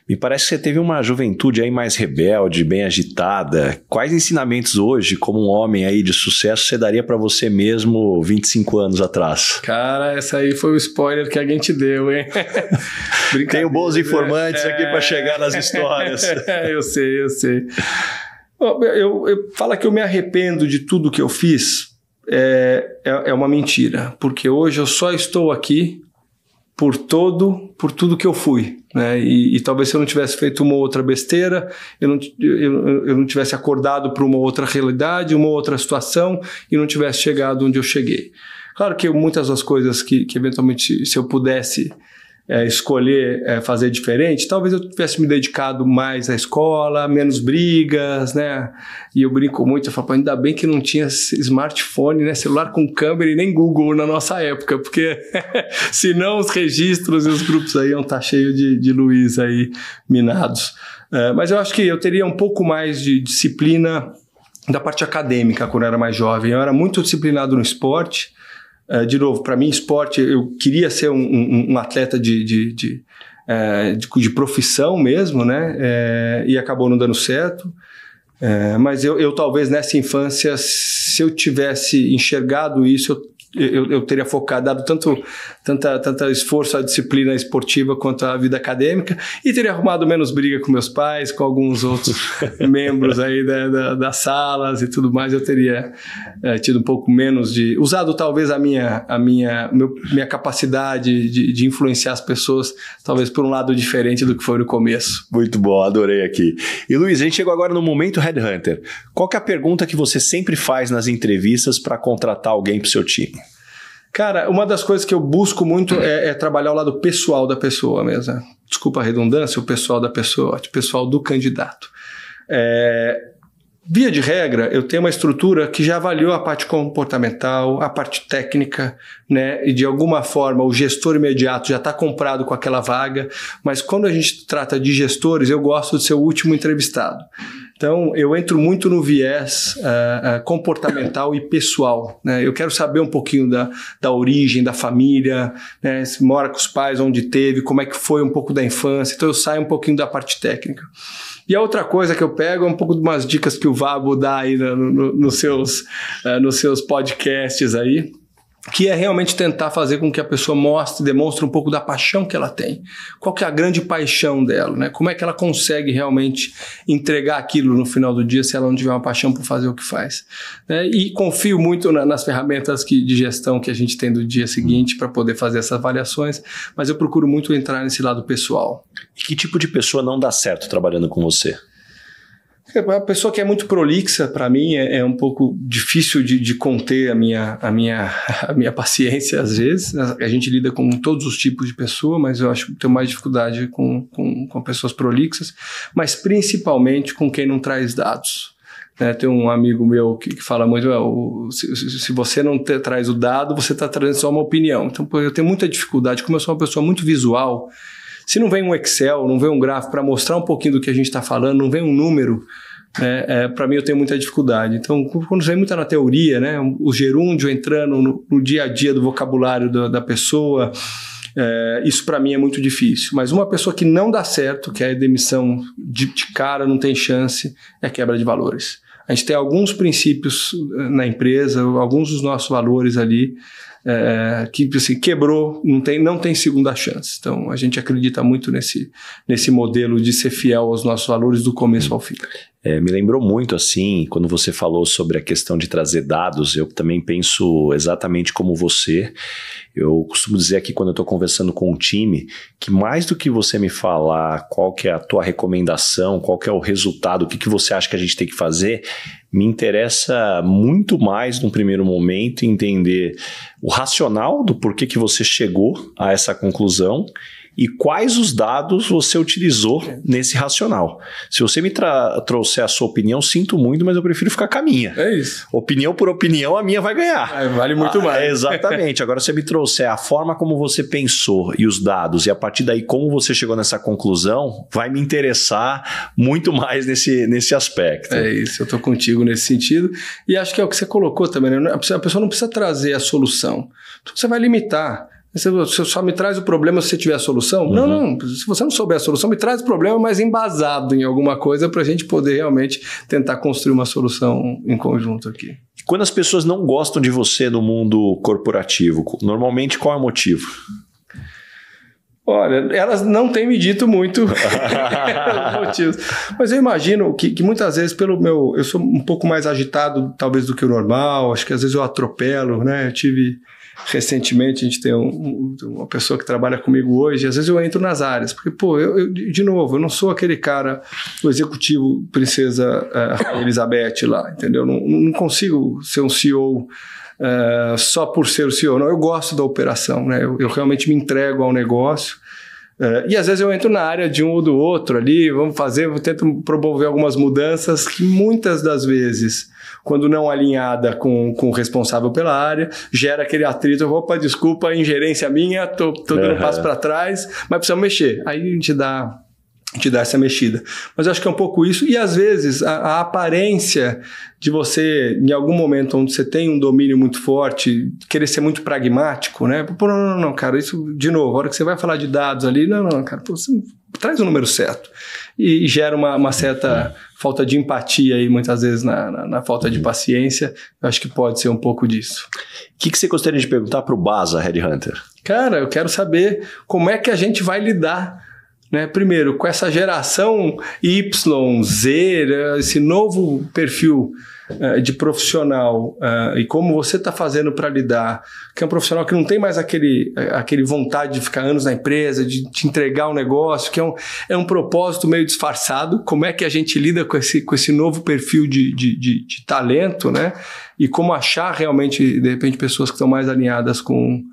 me parece que você teve uma juventude aí mais rebelde, bem agitada. Quais ensinamentos hoje, como um homem aí de sucesso, você daria para você mesmo 25 anos atrás? Cara, essa aí foi o spoiler que alguém te deu, hein? Tenho bons informantes aqui para chegar nas histórias. Eu sei. Eu falo que eu me arrependo de tudo que eu fiz. É uma mentira, porque hoje eu só estou aqui por tudo que eu fui, né? E talvez se eu não tivesse feito uma outra besteira, eu não tivesse acordado para uma outra realidade, uma outra situação e não tivesse chegado onde eu cheguei. Claro que muitas das coisas que eventualmente, se eu pudesse escolher fazer diferente, talvez eu tivesse me dedicado mais à escola, menos brigas, né? E eu brinco muito, eu falo, ainda bem que não tinha smartphone, né? Celular com câmera e nem Google na nossa época, porque senão os registros e os grupos aí iam estar cheios de Luiz aí minados. Mas eu acho que eu teria um pouco mais de disciplina da parte acadêmica quando eu era mais jovem. Eu era muito disciplinado no esporte. De novo, para mim, esporte, eu queria ser um atleta de profissão mesmo, né? E acabou não dando certo. Mas eu talvez nessa infância, se eu tivesse enxergado isso, eu teria focado, dado tanto esforço à disciplina esportiva quanto à vida acadêmica, e teria arrumado menos briga com meus pais, com alguns outros membros aí das salas e tudo mais. Eu teria tido um pouco menos usado talvez a minha capacidade de influenciar as pessoas, talvez por um lado diferente do que foi no começo. Muito bom, adorei aqui. E Luiz, a gente chegou agora no momento Headhunter. Qual que é a pergunta que você sempre faz nas entrevistas para contratar alguém para o seu time? Cara, uma das coisas que eu busco muito é trabalhar o lado pessoal da pessoa mesmo. Desculpa a redundância, o pessoal da pessoa, o pessoal do candidato. Via de regra, eu tenho uma estrutura que já avaliou a parte comportamental, a parte técnica, né? E de alguma forma o gestor imediato já está comprado com aquela vaga, mas quando a gente trata de gestores, eu gosto de ser o último entrevistado. Então, eu entro muito no viés comportamental e pessoal, né? Eu quero saber um pouquinho da origem, da família, né? Se mora com os pais, onde teve, como é que foi um pouco da infância. Então, eu saio um pouquinho da parte técnica. E a outra coisa que eu pego é um pouco de umas dicas que o Vabo dá aí nos seus podcasts aí, que é realmente tentar fazer com que a pessoa demonstre um pouco da paixão que ela tem. Qual que é a grande paixão dela, né? Como é que ela consegue realmente entregar aquilo no final do dia se ela não tiver uma paixão por fazer o que faz. E confio muito nas ferramentas de gestão que a gente tem do dia seguinte para poder fazer essas avaliações, mas eu procuro muito entrar nesse lado pessoal. E que tipo de pessoa não dá certo trabalhando com você? A pessoa que é muito prolixa, para mim, é um pouco difícil de conter a minha paciência, às vezes. A gente lida com todos os tipos de pessoa, mas eu acho que tenho mais dificuldade com pessoas prolixas, mas principalmente com quem não traz dados. Tem um amigo meu que fala muito, se você não traz o dado, você está trazendo só uma opinião. Então, eu tenho muita dificuldade, como eu sou uma pessoa muito visual. Se não vem um Excel, não vem um gráfico para mostrar um pouquinho do que a gente está falando, não vem um número, para mim eu tenho muita dificuldade. Então, quando vem muito na teoria, né, o gerúndio entrando no dia a dia do vocabulário da pessoa, isso para mim é muito difícil. Mas uma pessoa que não dá certo, que é demissão de cara, não tem chance, é quebra de valores. A gente tem alguns princípios na empresa, alguns dos nossos valores ali, que assim, quebrou, não tem segunda chance. Então, a gente acredita muito nesse modelo de ser fiel aos nossos valores do começo ao fim. Me lembrou muito, assim, quando você falou sobre a questão de trazer dados, eu também penso exatamente como você. Eu costumo dizer aqui, quando eu estou conversando com um time, que mais do que você me falar qual que é a tua recomendação, qual que é o resultado, o que você acha que a gente tem que fazer, me interessa muito mais, num primeiro momento, entender o racional do porquê que você chegou a essa conclusão e quais os dados você utilizou nesse racional. Se você me trouxer a sua opinião, sinto muito, mas eu prefiro ficar com a minha. É isso. Opinião por opinião, a minha vai ganhar. Vale muito mais. Exatamente. Agora, se você me trouxer a forma como você pensou e os dados, e a partir daí como você chegou nessa conclusão, vai me interessar muito mais nesse aspecto. É isso, eu estou contigo nesse sentido. E acho que é o que você colocou também, né? A pessoa não precisa trazer a solução. Então, você vai limitar. Você só me traz o problema se você tiver a solução? Uhum. Não. Se você não souber a solução, me traz o problema, mas embasado em alguma coisa para a gente poder realmente tentar construir uma solução em conjunto aqui. Quando as pessoas não gostam de você no mundo corporativo, normalmente qual é o motivo? Olha, elas não têm me dito muito os motivos. Mas eu imagino que muitas vezes, eu sou um pouco mais agitado, talvez, do que o normal. Acho que às vezes eu atropelo, né? Recentemente, a gente tem uma pessoa que trabalha comigo hoje, e às vezes eu entro nas áreas, porque, de novo, eu não sou aquele cara, o executivo princesa Elizabeth lá, entendeu? Não consigo ser um CEO só por ser o CEO, não, eu gosto da operação, né? Eu realmente me entrego ao negócio, E às vezes eu entro na área de um ou do outro ali, eu tento promover algumas mudanças que muitas das vezes, quando não alinhada com o responsável pela área, gera aquele atrito, opa, desculpa, ingerência minha, tô dando um passo para trás, mas precisa mexer. Aí a gente dá essa mexida. Mas eu acho que é um pouco isso, e às vezes a aparência de você, em algum momento onde você tem um domínio muito forte, querer ser muito pragmático, né? Pô, não, cara, isso, de novo, a hora que você vai falar de dados ali, não, cara, pô, você traz o número certo. E gera uma certa falta de empatia aí, muitas vezes, na falta de paciência. Eu acho que pode ser um pouco disso. O que você gostaria de perguntar para o Basa, Headhunter? Cara, eu quero saber como é que a gente vai lidar, né, primeiro, com essa geração Y, Z, esse novo perfil de profissional, e como você está fazendo para lidar, que é um profissional que não tem mais aquele vontade de ficar anos na empresa, de te entregar um negócio, que é um propósito meio disfarçado. Como é que a gente lida com esse novo perfil de talento, né? E como achar realmente, de repente, pessoas que estão mais alinhadas com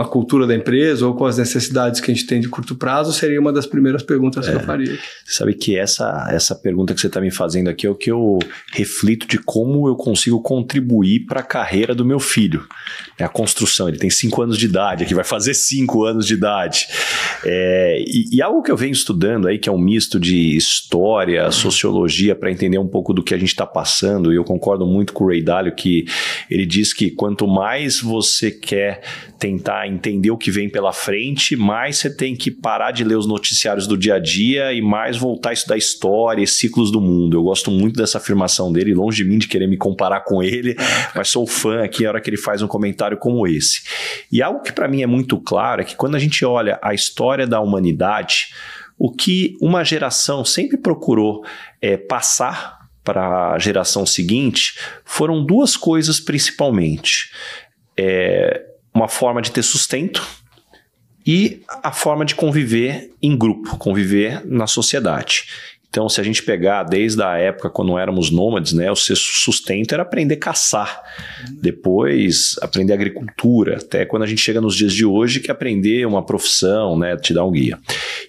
a cultura da empresa ou com as necessidades que a gente tem de curto prazo, seria uma das primeiras perguntas que eu faria. Você sabe que essa pergunta que você está me fazendo aqui é o que eu reflito de como eu consigo contribuir para a carreira do meu filho. É a construção, ele tem 5 anos de idade, aqui vai fazer 5 anos de idade. E algo que eu venho estudando aí, que é um misto de história, sociologia, para entender um pouco do que a gente está passando, e eu concordo muito com o Ray Dalio, que ele diz que quanto mais você quer tentar entender o que vem pela frente, mais você tem que parar de ler os noticiários do dia a dia e mais voltar a estudar história e ciclos do mundo. Eu gosto muito dessa afirmação dele, longe de mim de querer me comparar com ele, mas sou fã aqui na hora que ele faz um comentário como esse. E algo que para mim é muito claro é que quando a gente olha a história da humanidade, o que uma geração sempre procurou passar para a geração seguinte foram 2 coisas principalmente. Uma forma de ter sustento e a forma de conviver em grupo, conviver na sociedade. Então, se a gente pegar desde a época quando éramos nômades, né, o seu sustento era aprender a caçar, depois aprender agricultura, até quando a gente chega nos dias de hoje que é aprender uma profissão, né, te dar um guia.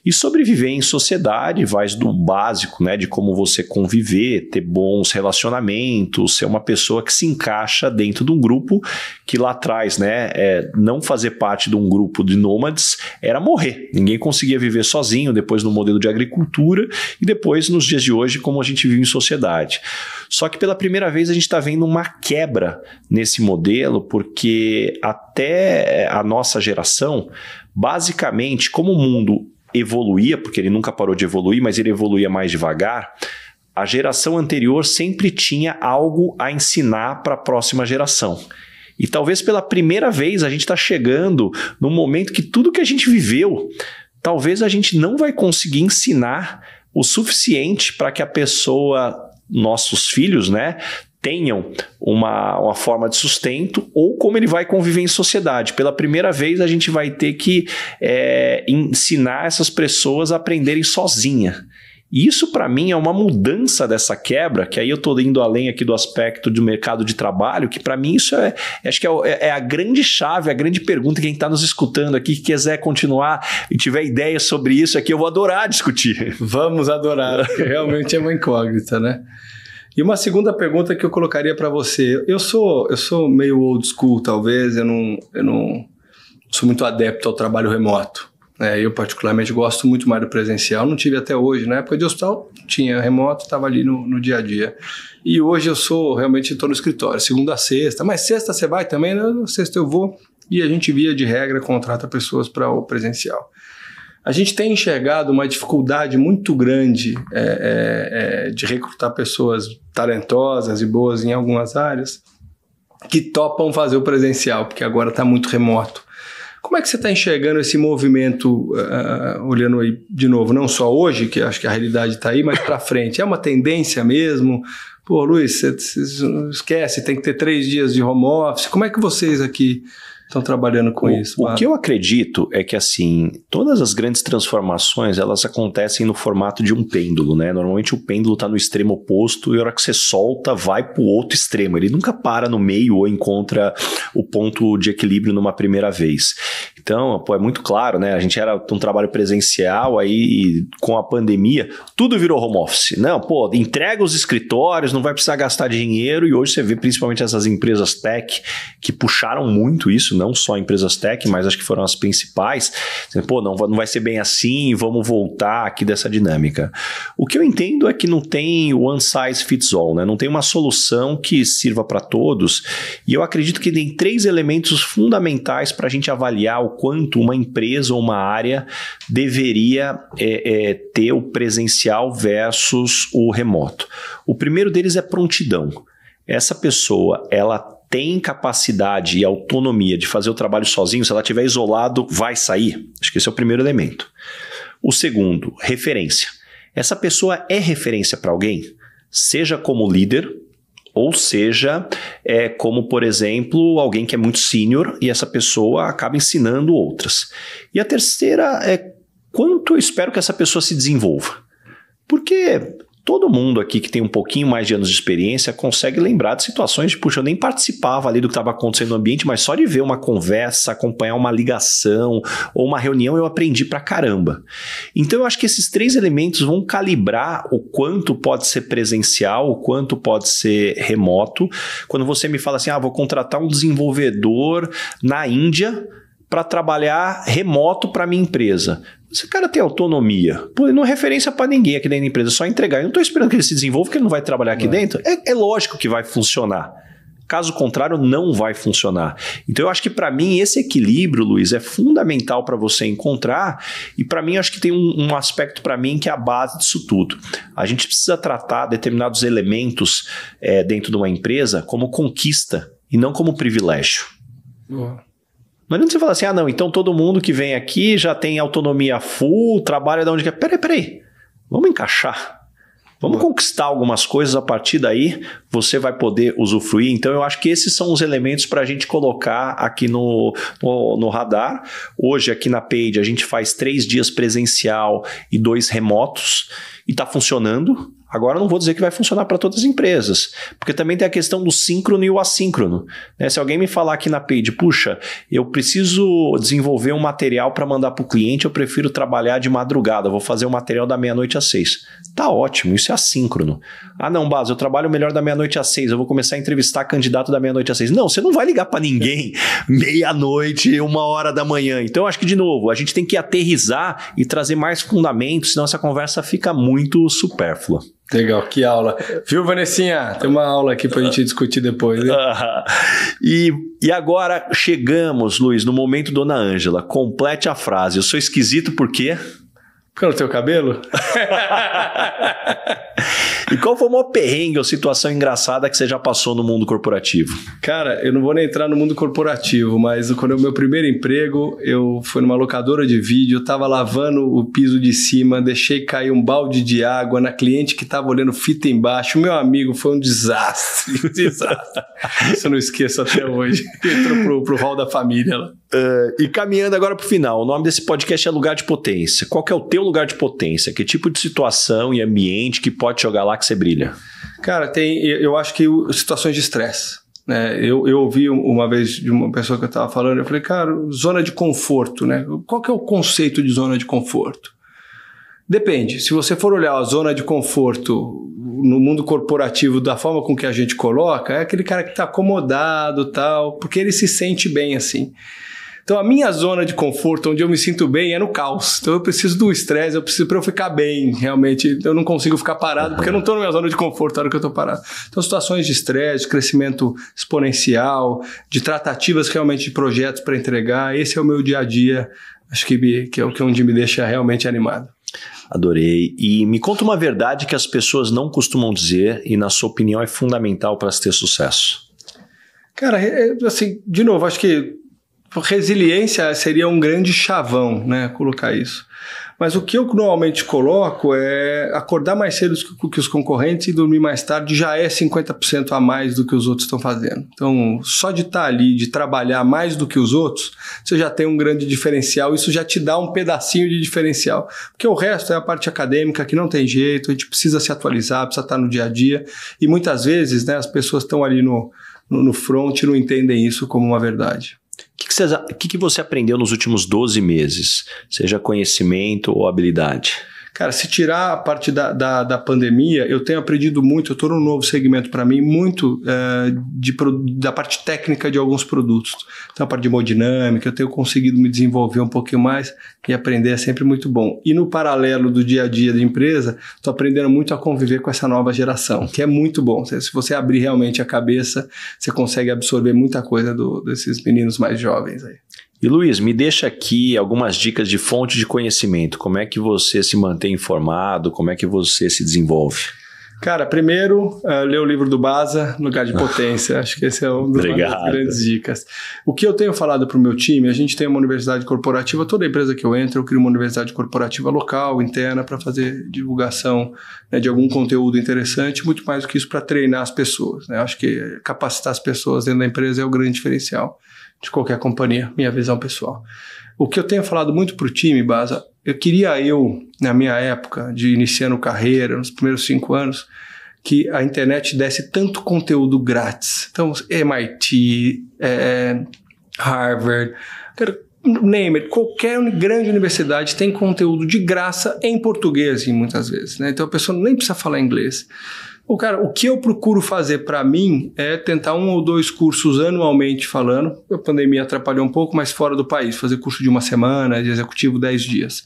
E sobreviver em sociedade vai do básico, né, de como você conviver, ter bons relacionamentos, ser uma pessoa que se encaixa dentro de um grupo que lá atrás, né, não fazer parte de um grupo de nômades era morrer. Ninguém conseguia viver sozinho, depois no modelo de agricultura e depois nos dias de hoje como a gente vive em sociedade. Só que pela primeira vez a gente está vendo uma quebra nesse modelo, porque até a nossa geração, basicamente, como o mundo evoluía, porque ele nunca parou de evoluir, mas ele evoluía mais devagar, a geração anterior sempre tinha algo a ensinar para a próxima geração. E talvez pela primeira vez a gente está chegando num momento que tudo que a gente viveu, talvez a gente não vai conseguir ensinar o suficiente para que a pessoa, nossos filhos, né, tenham uma forma de sustento ou como ele vai conviver em sociedade. Pela primeira vez a gente vai ter que ensinar essas pessoas a aprenderem sozinha. E isso para mim é uma mudança dessa quebra, que aí eu estou indo além aqui do aspecto do mercado de trabalho, que para mim isso acho que é a grande chave, a grande pergunta. Quem está nos escutando aqui, que quiser continuar e tiver ideias sobre isso aqui, eu vou adorar discutir. Vamos adorar, porque realmente é uma incógnita, né? E uma segunda pergunta que eu colocaria para você, eu sou meio old school talvez, eu não sou muito adepto ao trabalho remoto. Eu particularmente gosto muito mais do presencial, não tive até hoje. Na época de hospital tinha remoto, estava ali no dia a dia. E hoje eu realmente estou no escritório, segunda a sexta, mas sexta você vai também? Não, sexta eu vou, e a gente via de regra contrata pessoas para o presencial. A gente tem enxergado uma dificuldade muito grande de recrutar pessoas talentosas e boas em algumas áreas que topam fazer o presencial, porque agora está muito remoto. Como é que você está enxergando esse movimento, olhando aí de novo, não só hoje, que acho que a realidade está aí, mas para frente? É uma tendência mesmo? Pô, Luiz, você esquece, tem que ter 3 dias de home office. Como é que vocês aqui estão trabalhando com isso? O que eu acredito é que, assim, todas as grandes transformações, elas acontecem no formato de um pêndulo, né? Normalmente o pêndulo está no extremo oposto e a hora que você solta, vai para o outro extremo. Ele nunca para no meio ou encontra o ponto de equilíbrio numa primeira vez. Então, pô, é muito claro, né? A gente era um trabalho presencial, aí com a pandemia, tudo virou home office. Não, pô, entrega os escritórios, não vai precisar gastar dinheiro, e hoje você vê principalmente essas empresas tech que puxaram muito isso, não só empresas tech, mas acho que foram as principais. Pô, não vai ser bem assim, vamos voltar aqui dessa dinâmica. O que eu entendo é que não tem one size fits all, né? Não tem uma solução que sirva para todos, e eu acredito que tem 3 elementos fundamentais para a gente avaliar o quanto uma empresa ou uma área deveria ter o presencial versus o remoto. O primeiro deles é prontidão. Essa pessoa, ela tem capacidade e autonomia de fazer o trabalho sozinho, se ela estiver isolado, vai sair? Acho que esse é o primeiro elemento. O segundo, referência. Essa pessoa é referência para alguém, seja como líder, ou seja, como, por exemplo, alguém que é muito sênior e essa pessoa acaba ensinando outras. E a terceira é quanto eu espero que essa pessoa se desenvolva. Porque todo mundo aqui que tem um pouquinho mais de anos de experiência consegue lembrar de situações de, puxa, eu nem participava ali do que estava acontecendo no ambiente, mas só de ver uma conversa, acompanhar uma ligação ou uma reunião, eu aprendi pra caramba. Então eu acho que esses 3 elementos vão calibrar o quanto pode ser presencial, o quanto pode ser remoto. Quando você me fala assim, vou contratar um desenvolvedor na Índia para trabalhar remoto para minha empresa. Esse cara tem autonomia. Pô, ele não é referência para ninguém aqui dentro da empresa, só entregar. Eu não estou esperando que ele se desenvolva, porque ele não vai trabalhar aqui dentro. É lógico que vai funcionar. Caso contrário, não vai funcionar. Então, eu acho que para mim, esse equilíbrio, Luiz, é fundamental para você encontrar. E para mim, acho que tem um aspecto para mim que é a base disso tudo. A gente precisa tratar determinados elementos dentro de uma empresa como conquista e não como privilégio. Boa. Não adianta você falar assim, não, então todo mundo que vem aqui já tem autonomia full, trabalha de onde quer. Peraí, vamos encaixar. Vamos conquistar algumas coisas, a partir daí você vai poder usufruir. Então eu acho que esses são os elementos para a gente colocar aqui no radar. Hoje aqui na Page a gente faz 3 dias presencial e 2 remotos e está funcionando. Agora não vou dizer que vai funcionar para todas as empresas, porque também tem a questão do síncrono e o assíncrono. Né? Se alguém me falar aqui na Page, puxa, eu preciso desenvolver um material para mandar para o cliente, eu prefiro trabalhar de madrugada, vou fazer o material da meia-noite às 6. Tá ótimo, isso é assíncrono. Não, Bas, eu trabalho melhor da meia-noite às 6, eu vou começar a entrevistar candidato da meia-noite às 6. Não, você não vai ligar para ninguém meia-noite, 1h da manhã. Então, acho que, de novo, a gente tem que aterrissar e trazer mais fundamentos, senão essa conversa fica muito supérflua. Legal, que aula. Viu, Vanessinha? Tem uma aula aqui pra gente discutir depois. Hein? E agora chegamos, Luiz, no momento Dona Ângela. Complete a frase. Eu sou esquisito por quê? Porque eu não tenho cabelo? E qual foi o maior perrengue ou situação engraçada que você já passou no mundo corporativo? Cara, eu não vou nem entrar no mundo corporativo, mas quando o meu primeiro emprego, eu fui numa locadora de vídeo, eu tava lavando o piso de cima, deixei cair um balde de água na cliente que tava olhando fita embaixo. Meu amigo, foi um desastre. Um desastre. Isso eu não esqueço até hoje. Entrou pro hall da família lá. E caminhando agora para o final, o nome desse podcast é Lugar de Potência. Qual que é o teu lugar de potência? Que tipo de situação e ambiente que pode jogar lá que você brilha? Cara, eu acho que situações de estresse. Né? Eu ouvi uma vez de uma pessoa que eu estava falando, eu falei, cara, zona de conforto. Né? Qual que é o conceito de zona de conforto? Depende. Se você for olhar a zona de conforto no mundo corporativo da forma com que a gente coloca, é aquele cara que está acomodado tal, porque ele se sente bem assim. Então, a minha zona de conforto, onde eu me sinto bem, é no caos. Então, eu preciso do estresse, eu preciso para eu ficar bem, realmente. Eu não consigo ficar parado, porque eu não estou na minha zona de conforto na hora que eu estou parado. Então, situações de estresse, de crescimento exponencial, de tratativas realmente de projetos para entregar, esse é o meu dia a dia, acho que é o que onde me deixa realmente animado. Adorei. E me conta uma verdade que as pessoas não costumam dizer e, na sua opinião, é fundamental para se ter sucesso. Cara, assim, de novo, acho que resiliência seria um grande chavão, né, colocar isso. Mas o que eu normalmente coloco é acordar mais cedo que os concorrentes e dormir mais tarde já é 50% a mais do que os outros estão fazendo. Então, só de estar ali, de trabalhar mais do que os outros, você já tem um grande diferencial, isso já te dá um pedacinho de diferencial. Porque o resto é a parte acadêmica que não tem jeito, a gente precisa se atualizar, precisa estar no dia a dia. E muitas vezes, né, as pessoas estão ali no front e não entendem isso como uma verdade. O que O que você aprendeu nos últimos 12 meses? Seja conhecimento ou habilidade? Cara, se tirar a parte da pandemia, eu tenho aprendido muito, eu estou num novo segmento para mim, muito da parte técnica de alguns produtos. Então, a parte de hemodinâmica, eu tenho conseguido me desenvolver um pouquinho mais e aprender é sempre muito bom. E no paralelo do dia a dia da empresa, estou aprendendo muito a conviver com essa nova geração, que é muito bom. Se você abrir realmente a cabeça, você consegue absorver muita coisa desses meninos mais jovens aí. E Luiz, me deixa aqui algumas dicas de fonte de conhecimento. Como é que você se mantém informado? Como é que você se desenvolve? Cara, primeiro, ler o livro do Baza, Lugar de Potência. Acho que esse é uma das grandes dicas. O que eu tenho falado para o meu time, a gente tem uma universidade corporativa, toda empresa que eu entro, eu crio uma universidade corporativa local, interna, para fazer divulgação, né, de algum conteúdo interessante, muito mais do que isso para treinar as pessoas, né? Acho que capacitar as pessoas dentro da empresa é o grande diferencial de qualquer companhia, minha visão pessoal. O que eu tenho falado muito para o time, Baza, na minha época de iniciando carreira, nos primeiros 5 anos, que a internet desse tanto conteúdo grátis. Então, MIT, Harvard, name it, qualquer grande universidade tem conteúdo de graça em português, muitas vezes, né? Então, a pessoa nem precisa falar inglês. Cara, o que eu procuro fazer para mim é tentar 1 ou 2 cursos anualmente falando. A pandemia atrapalhou um pouco, mas fora do país. Fazer curso de 1 semana, de executivo 10 dias.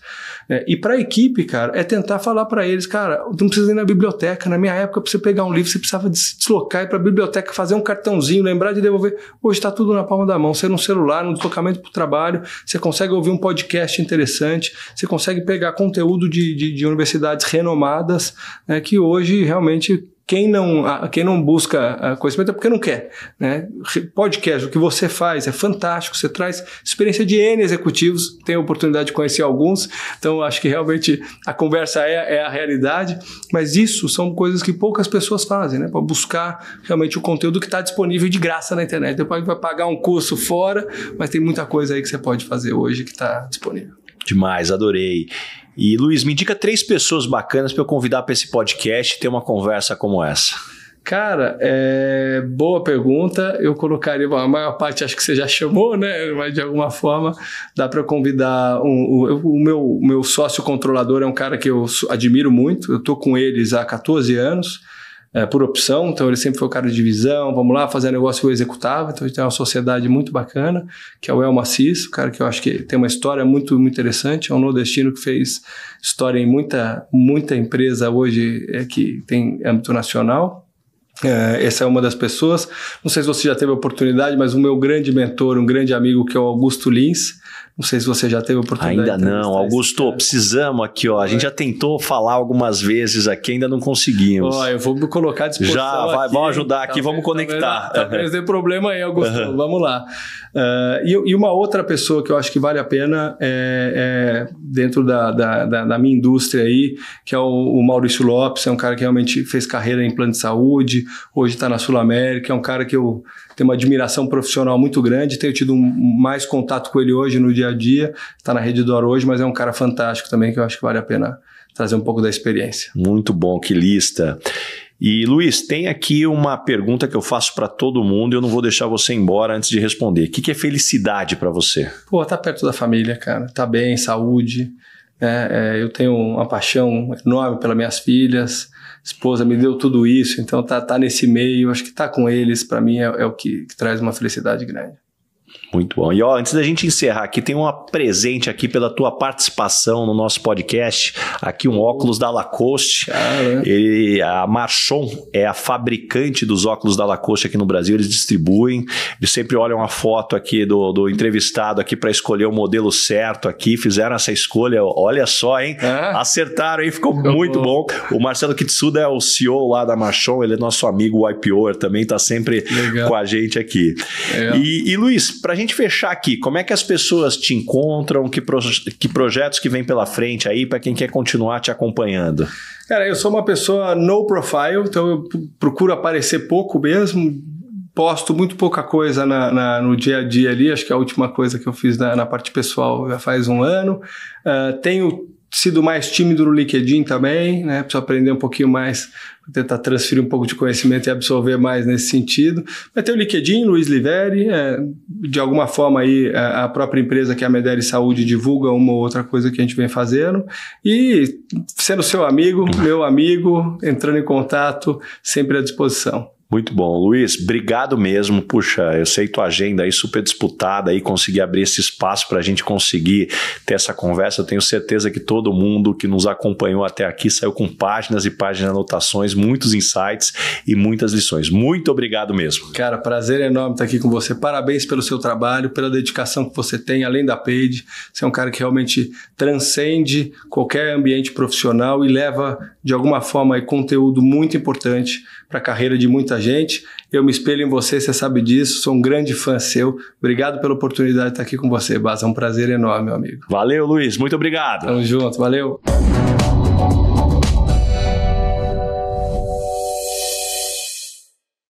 E para a equipe, cara, é tentar falar para eles, cara, não precisa ir na biblioteca. Na minha época, para você pegar um livro, você precisava se deslocar, ir para a biblioteca, fazer um cartãozinho, lembrar de devolver. Hoje está tudo na palma da mão. Você no celular, no deslocamento para o trabalho, você consegue ouvir um podcast interessante, você consegue pegar conteúdo de universidades renomadas, né, que hoje realmente... Quem não busca conhecimento é porque não quer, né? Podcast, o que você faz é fantástico, você traz experiência de N executivos, tenho a oportunidade de conhecer alguns, então acho que realmente a conversa é a realidade, mas isso são coisas que poucas pessoas fazem, né? Para buscar realmente o conteúdo que está disponível de graça na internet. Depois vai pagar um curso fora, mas tem muita coisa aí que você pode fazer hoje que está disponível. Demais, adorei. E Luiz, me indica 3 pessoas bacanas para eu convidar para esse podcast e ter uma conversa como essa. Cara, boa pergunta. Eu colocaria, a maior parte acho que você já chamou, né? Mas de alguma forma dá para convidar o meu sócio controlador é um cara que eu admiro muito. Eu estou com eles há 14 anos. Por opção, então ele sempre foi o cara de visão, vamos lá fazer negócio que eu executava, então a gente tem uma sociedade muito bacana, que é o Elmo Assis, o cara que eu acho que tem uma história muito, muito interessante, é um nordestino que fez história em muita empresa hoje que tem âmbito nacional. Essa é uma das pessoas, não sei se você já teve a oportunidade, mas o meu grande mentor, um grande amigo que é o Augusto Lins, não sei se você já teve a oportunidade. Ainda não, Augusto, precisamos aqui, ó. A gente já tentou falar algumas vezes aqui, ainda não conseguimos. Eu vou me colocar à disposição. Já, vamos ajudar aqui, vamos conectar. Talvez dê problema aí, Augusto, vamos lá. E uma outra pessoa que eu acho que vale a pena dentro da minha indústria aí, que é o Maurício Lopes, é um cara que realmente fez carreira em plano de saúde, hoje está na Sul América, é um cara que eu tenho uma admiração profissional muito grande, tenho tido mais contato com ele hoje no dia a dia, está na Redditor hoje, mas é um cara fantástico também, que eu acho que vale a pena trazer um pouco da experiência. Muito bom, que lista. E Luiz, tem aqui uma pergunta que eu faço para todo mundo e eu não vou deixar você embora antes de responder. O que é felicidade para você? Tá perto da família, cara, tá bem, saúde, eu tenho uma paixão enorme pelas minhas filhas, esposa me deu tudo isso, então tá nesse meio, acho que tá com eles, para mim é o que traz uma felicidade grande. Muito bom. E antes da gente encerrar aqui, tem um presente aqui pela tua participação no nosso podcast, aqui um óculos da Lacoste. A Marchon é a fabricante dos óculos da Lacoste aqui no Brasil, eles distribuem, eles sempre olham a foto aqui do entrevistado aqui para escolher o modelo certo aqui, fizeram essa escolha, olha só, hein? Acertaram, hein? Ficou muito bom. O Marcelo Kitsuda é o CEO lá da Marchon, ele é nosso amigo IPOer também, tá sempre com a gente aqui. E Luiz, pra gente fechar aqui, como é que as pessoas te encontram, que projetos que vem pela frente aí para quem quer continuar te acompanhando? Cara, eu sou uma pessoa no profile, então eu procuro aparecer pouco mesmo, posto muito pouca coisa no dia a dia ali, acho que a última coisa que eu fiz na parte pessoal já faz 1 ano. Tenho sido mais tímido no LinkedIn também, né? Preciso aprender um pouquinho mais, tentar transferir um pouco de conhecimento e absorver mais nesse sentido. Vai ter o LinkedIn, Luiz Liveri, de alguma forma aí a própria empresa que é a Mederi Saúde divulga uma ou outra coisa que a gente vem fazendo e sendo seu amigo, meu amigo, entrando em contato, sempre à disposição. Muito bom. Luiz, obrigado mesmo. Puxa, eu sei tua agenda aí super disputada aí, conseguir abrir esse espaço para a gente conseguir ter essa conversa. Eu tenho certeza que todo mundo que nos acompanhou até aqui saiu com páginas e páginas de anotações, muitos insights e muitas lições. Muito obrigado mesmo. Cara, prazer enorme estar aqui com você. Parabéns pelo seu trabalho, pela dedicação que você tem, além da Page. Você é um cara que realmente transcende qualquer ambiente profissional e leva, de alguma forma, aí, conteúdo muito importante para a carreira de muita gente. Eu me espelho em você, você sabe disso, sou um grande fã seu. Obrigado pela oportunidade de estar aqui com você, Basa. É um prazer enorme, meu amigo. Valeu, Luiz. Muito obrigado. Tamo junto, valeu.